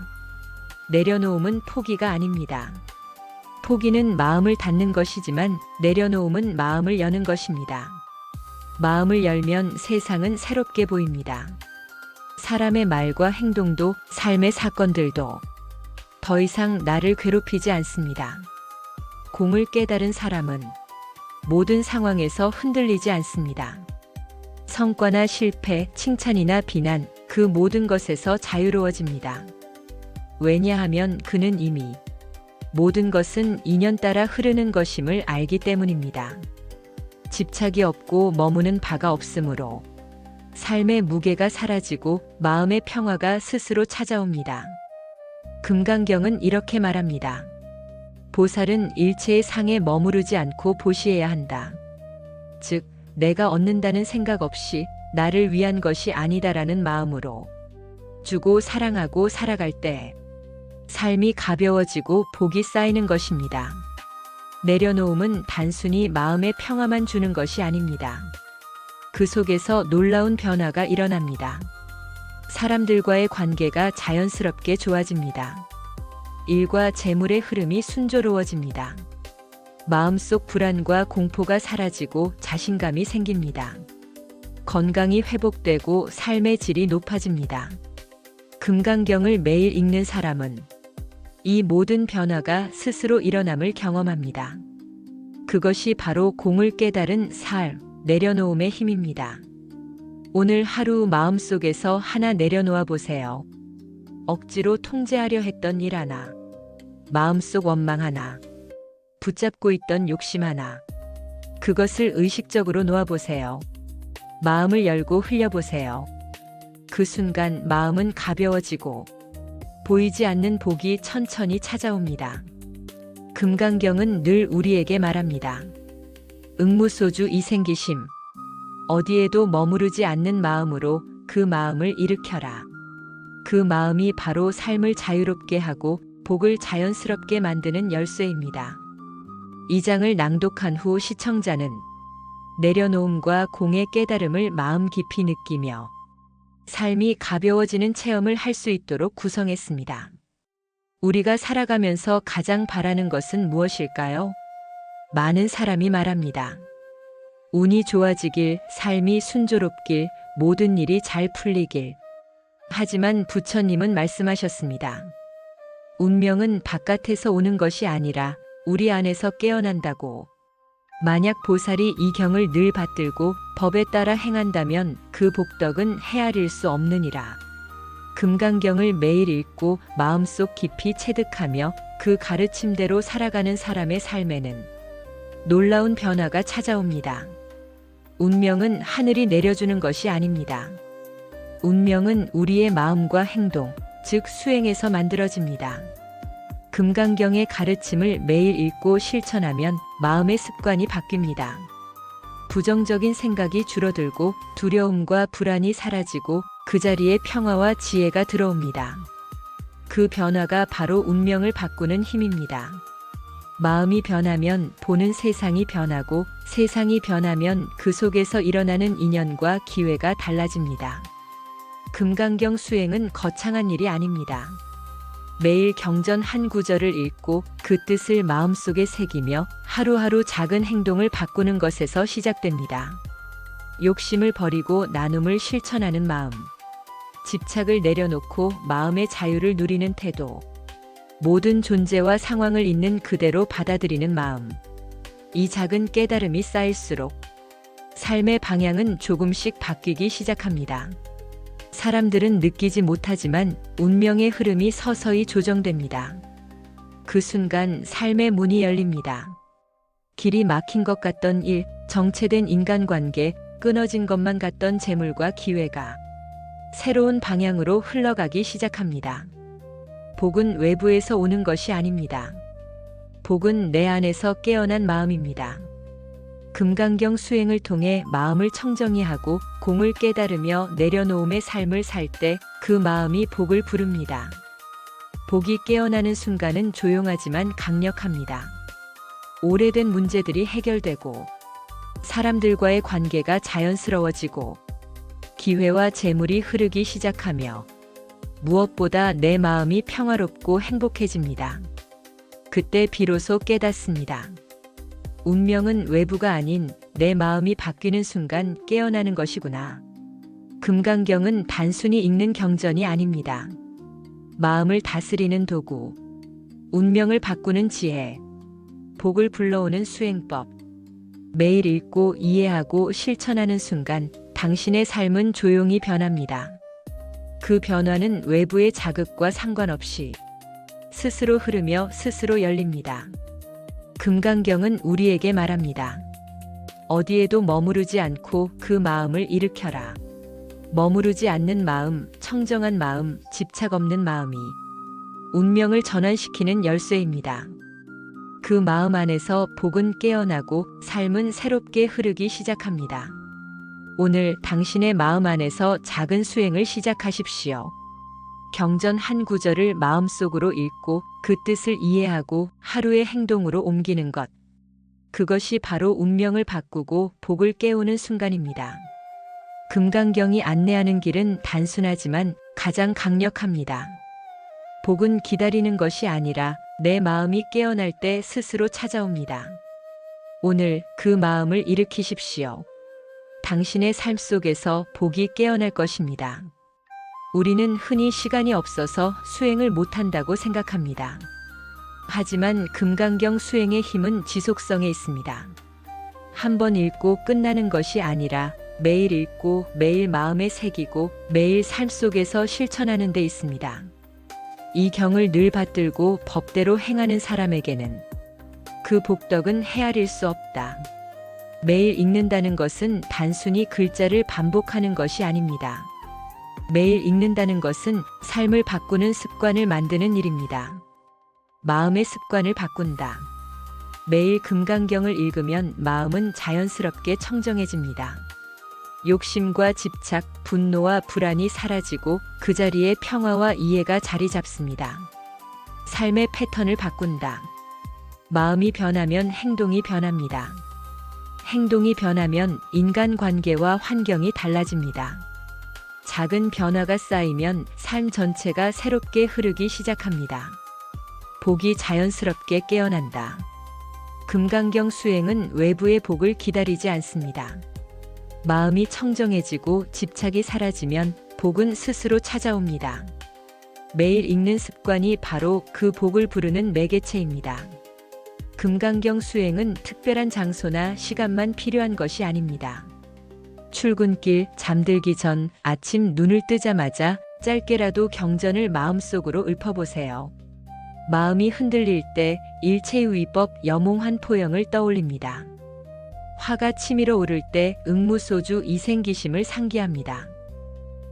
Speaker 1: 내려놓음은 포기가 아닙니다. 포기는 마음을 닫는 것이지만 내려놓음은 마음을 여는 것입니다. 마음을 열면 세상은 새롭게 보입니다. 사람의 말과 행동도 삶의 사건들도 더 이상 나를 괴롭히지 않습니다. 공을 깨달은 사람은 모든 상황에서 흔들리지 않습니다. 성과나 실패, 칭찬이나 비난, 그 모든 것에서 자유로워집니다. 왜냐하면 그는 이미 모든 것은 인연 따라 흐르는 것임을 알기 때문입니다. 집착이 없고 머무는 바가 없으므로 삶의 무게가 사라지고 마음의 평화가 스스로 찾아옵니다. 금강경은 이렇게 말합니다. 보살은 일체의 상에 머무르지 않고 보시해야 한다. 즉, 내가 얻는다는 생각 없이 나를 위한 것이 아니다라는 마음으로 주고 사랑하고 살아갈 때 삶이 가벼워지고 복이 쌓이는 것입니다. 내려놓음은 단순히 마음의 평화만 주는 것이 아닙니다. 그 속에서 놀라운 변화가 일어납니다. 사람들과의 관계가 자연스럽게 좋아집니다. 일과 재물의 흐름이 순조로워집니다. 마음속 불안과 공포가 사라지고 자신감이 생깁니다. 건강이 회복되고 삶의 질이 높아집니다. 금강경을 매일 읽는 사람은 이 모든 변화가 스스로 일어남을 경험합니다. 그것이 바로 공을 깨달은 내려놓음의 힘입니다. 오늘 하루 마음속에서 하나 내려놓아 보세요. 억지로 통제하려 했던 일 하나, 마음속 원망 하나, 붙잡고 있던 욕심 하나, 그것을 의식적으로 놓아보세요. 마음을 열고 흘려보세요. 그 순간 마음은 가벼워지고 보이지 않는 복이 천천히 찾아옵니다. 금강경은 늘 우리에게 말합니다. 응무소주 이생기심, 어디에도 머무르지 않는 마음으로 그 마음을 일으켜라. 그 마음이 바로 삶을 자유롭게 하고 복을 자연스럽게 만드는 열쇠입니다. 이 장을 낭독한 후 시청자는 내려놓음과 공의 깨달음을 마음 깊이 느끼며 삶이 가벼워지는 체험을 할 수 있도록 구성했습니다. 우리가 살아가면서 가장 바라는 것은 무엇일까요? 많은 사람이 말합니다. 운이 좋아지길, 삶이 순조롭길, 모든 일이 잘 풀리길. 하지만 부처님은 말씀하셨습니다. 운명은 바깥에서 오는 것이 아니라 우리 안에서 깨어난다고. 만약 보살이 이 경을 늘 받들고 법에 따라 행한다면 그 복덕은 헤아릴 수 없느니라. 금강경을 매일 읽고 마음속 깊이 체득하며 그 가르침대로 살아가는 사람의 삶에는 놀라운 변화가 찾아옵니다. 운명은 하늘이 내려주는 것이 아닙니다. 운명은 우리의 마음과 행동, 즉 수행에서 만들어집니다. 금강경의 가르침을 매일 읽고 실천하면 마음의 습관이 바뀝니다. 부정적인 생각이 줄어들고 두려움과 불안이 사라지고 그 자리에 평화와 지혜가 들어옵니다. 그 변화가 바로 운명을 바꾸는 힘입니다. 마음이 변하면 보는 세상이 변하고 세상이 변하면 그 속에서 일어나는 인연과 기회가 달라집니다. 금강경 수행은 거창한 일이 아닙니다. 매일 경전 한 구절을 읽고 그 뜻을 마음속에 새기며 하루하루 작은 행동을 바꾸는 것에서 시작됩니다. 욕심을 버리고 나눔을 실천하는 마음, 집착을 내려놓고 마음의 자유를 누리는 태도, 모든 존재와 상황을 있는 그대로 받아들이는 마음. 이 작은 깨달음이 쌓일수록 삶의 방향은 조금씩 바뀌기 시작합니다. 사람들은 느끼지 못하지만 운명의 흐름이 서서히 조정됩니다. 그 순간 삶의 문이 열립니다. 길이 막힌 것 같던 일, 정체된 인간관계, 끊어진 것만 같던 재물과 기회가 새로운 방향으로 흘러가기 시작합니다. 복은 외부에서 오는 것이 아닙니다. 복은 내 안에서 깨어난 마음입니다. 금강경 수행을 통해 마음을 청정히 하고 공을 깨달으며 내려놓음의 삶을 살 때 그 마음이 복을 부릅니다. 복이 깨어나는 순간은 조용하지만 강력합니다. 오래된 문제들이 해결되고 사람들과의 관계가 자연스러워지고 기회와 재물이 흐르기 시작하며 무엇보다 내 마음이 평화롭고 행복해집니다. 그때 비로소 깨닫습니다. 운명은 외부가 아닌 내 마음이 바뀌는 순간 깨어나는 것이구나. 금강경은 단순히 읽는 경전이 아닙니다. 마음을 다스리는 도구, 운명을 바꾸는 지혜, 복을 불러오는 수행법. 매일 읽고 이해하고 실천하는 순간 당신의 삶은 조용히 변합니다. 그 변화는 외부의 자극과 상관없이 스스로 흐르며 스스로 열립니다. 금강경은 우리에게 말합니다. 어디에도 머무르지 않고 그 마음을 일으켜라. 머무르지 않는 마음, 청정한 마음, 집착 없는 마음이 운명을 전환시키는 열쇠입니다. 그 마음 안에서 복은 깨어나고 삶은 새롭게 흐르기 시작합니다. 오늘 당신의 마음 안에서 작은 수행을 시작하십시오. 경전 한 구절을 마음속으로 읽고 그 뜻을 이해하고 하루의 행동으로 옮기는 것. 그것이 바로 운명을 바꾸고 복을 깨우는 순간입니다. 금강경이 안내하는 길은 단순하지만 가장 강력합니다. 복은 기다리는 것이 아니라 내 마음이 깨어날 때 스스로 찾아옵니다. 오늘 그 마음을 일으키십시오. 당신의 삶 속에서 복이 깨어날 것입니다. 우리는 흔히 시간이 없어서 수행을 못한다고 생각합니다. 하지만 금강경 수행의 힘은 지속성에 있습니다. 한 번 읽고 끝나는 것이 아니라 매일 읽고 매일 마음에 새기고 매일 삶 속에서 실천하는 데 있습니다. 이 경을 늘 받들고 법대로 행하는 사람에게는 그 복덕은 헤아릴 수 없다. 매일 읽는다는 것은 단순히 글자를 반복하는 것이 아닙니다. 매일 읽는다는 것은 삶을 바꾸는 습관을 만드는 일입니다. 마음의 습관을 바꾼다. 매일 금강경을 읽으면 마음은 자연스럽게 청정해집니다. 욕심과 집착, 분노와 불안이 사라지고 그 자리에 평화와 이해가 자리 잡습니다. 삶의 패턴을 바꾼다. 마음이 변하면 행동이 변합니다. 행동이 변하면 인간관계와 환경이 달라집니다. 작은 변화가 쌓이면 삶 전체가 새롭게 흐르기 시작합니다. 복이 자연스럽게 깨어난다. 금강경 수행은 외부의 복을 기다리지 않습니다. 마음이 청정해지고 집착이 사라지면 복은 스스로 찾아옵니다. 매일 읽는 습관이 바로 그 복을 부르는 매개체입니다. 금강경 수행은 특별한 장소나 시간만 필요한 것이 아닙니다. 출근길, 잠들기 전, 아침 눈을 뜨자마자 짧게라도 경전을 마음속으로 읊어보세요. 마음이 흔들릴 때 일체유의법 염홍환포영을 떠올립니다. 화가 치밀어 오를 때 응무소주 이생기심을 상기합니다.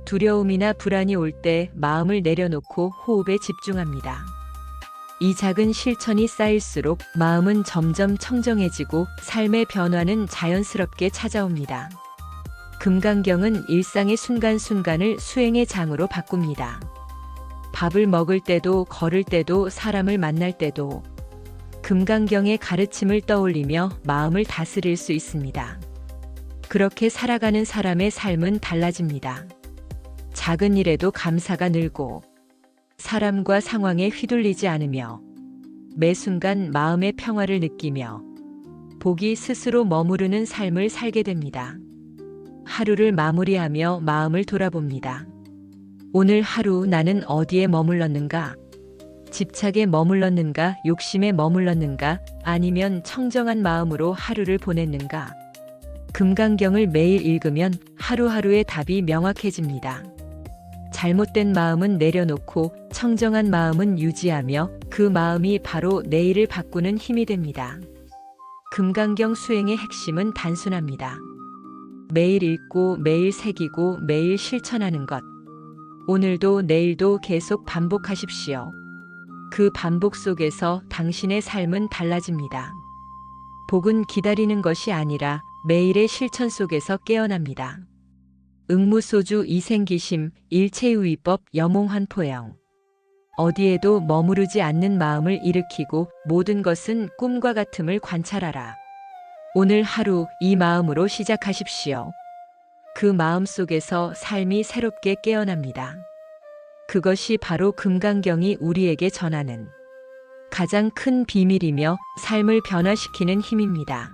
Speaker 1: 두려움이나 불안이 올 때 마음을 내려놓고 호흡에 집중합니다. 이 작은 실천이 쌓일수록 마음은 점점 청정해지고 삶의 변화는 자연스럽게 찾아옵니다. 금강경은 일상의 순간순간을 수행의 장으로 바꿉니다. 밥을 먹을 때도, 걸을 때도, 사람을 만날 때도 금강경의 가르침을 떠올리며 마음을 다스릴 수 있습니다. 그렇게 살아가는 사람의 삶은 달라집니다. 작은 일에도 감사가 늘고 사람과 상황에 휘둘리지 않으며 매 순간 마음의 평화를 느끼며 복이 스스로 머무르는 삶을 살게 됩니다. 하루를 마무리하며 마음을 돌아봅니다. 오늘 하루 나는 어디에 머물렀는가? 집착에 머물렀는가? 욕심에 머물렀는가? 아니면 청정한 마음으로 하루를 보냈는가? 금강경을 매일 읽으면 하루하루의 답이 명확해집니다. 잘못된 마음은 내려놓고 청정한 마음은 유지하며 그 마음이 바로 내일을 바꾸는 힘이 됩니다. 금강경 수행의 핵심은 단순합니다. 매일 읽고 매일 새기고 매일 실천하는 것. 오늘도 내일도 계속 반복하십시오. 그 반복 속에서 당신의 삶은 달라집니다. 복은 기다리는 것이 아니라 매일의 실천 속에서 깨어납니다. 응무소주 이생기심, 일체유의법 염홍환포영. 어디에도 머무르지 않는 마음을 일으키고 모든 것은 꿈과 같음을 관찰하라. 오늘 하루 이 마음으로 시작하십시오. 그 마음 속에서 삶이 새롭게 깨어납니다. 그것이 바로 금강경이 우리에게 전하는 가장 큰 비밀이며 삶을 변화시키는 힘입니다.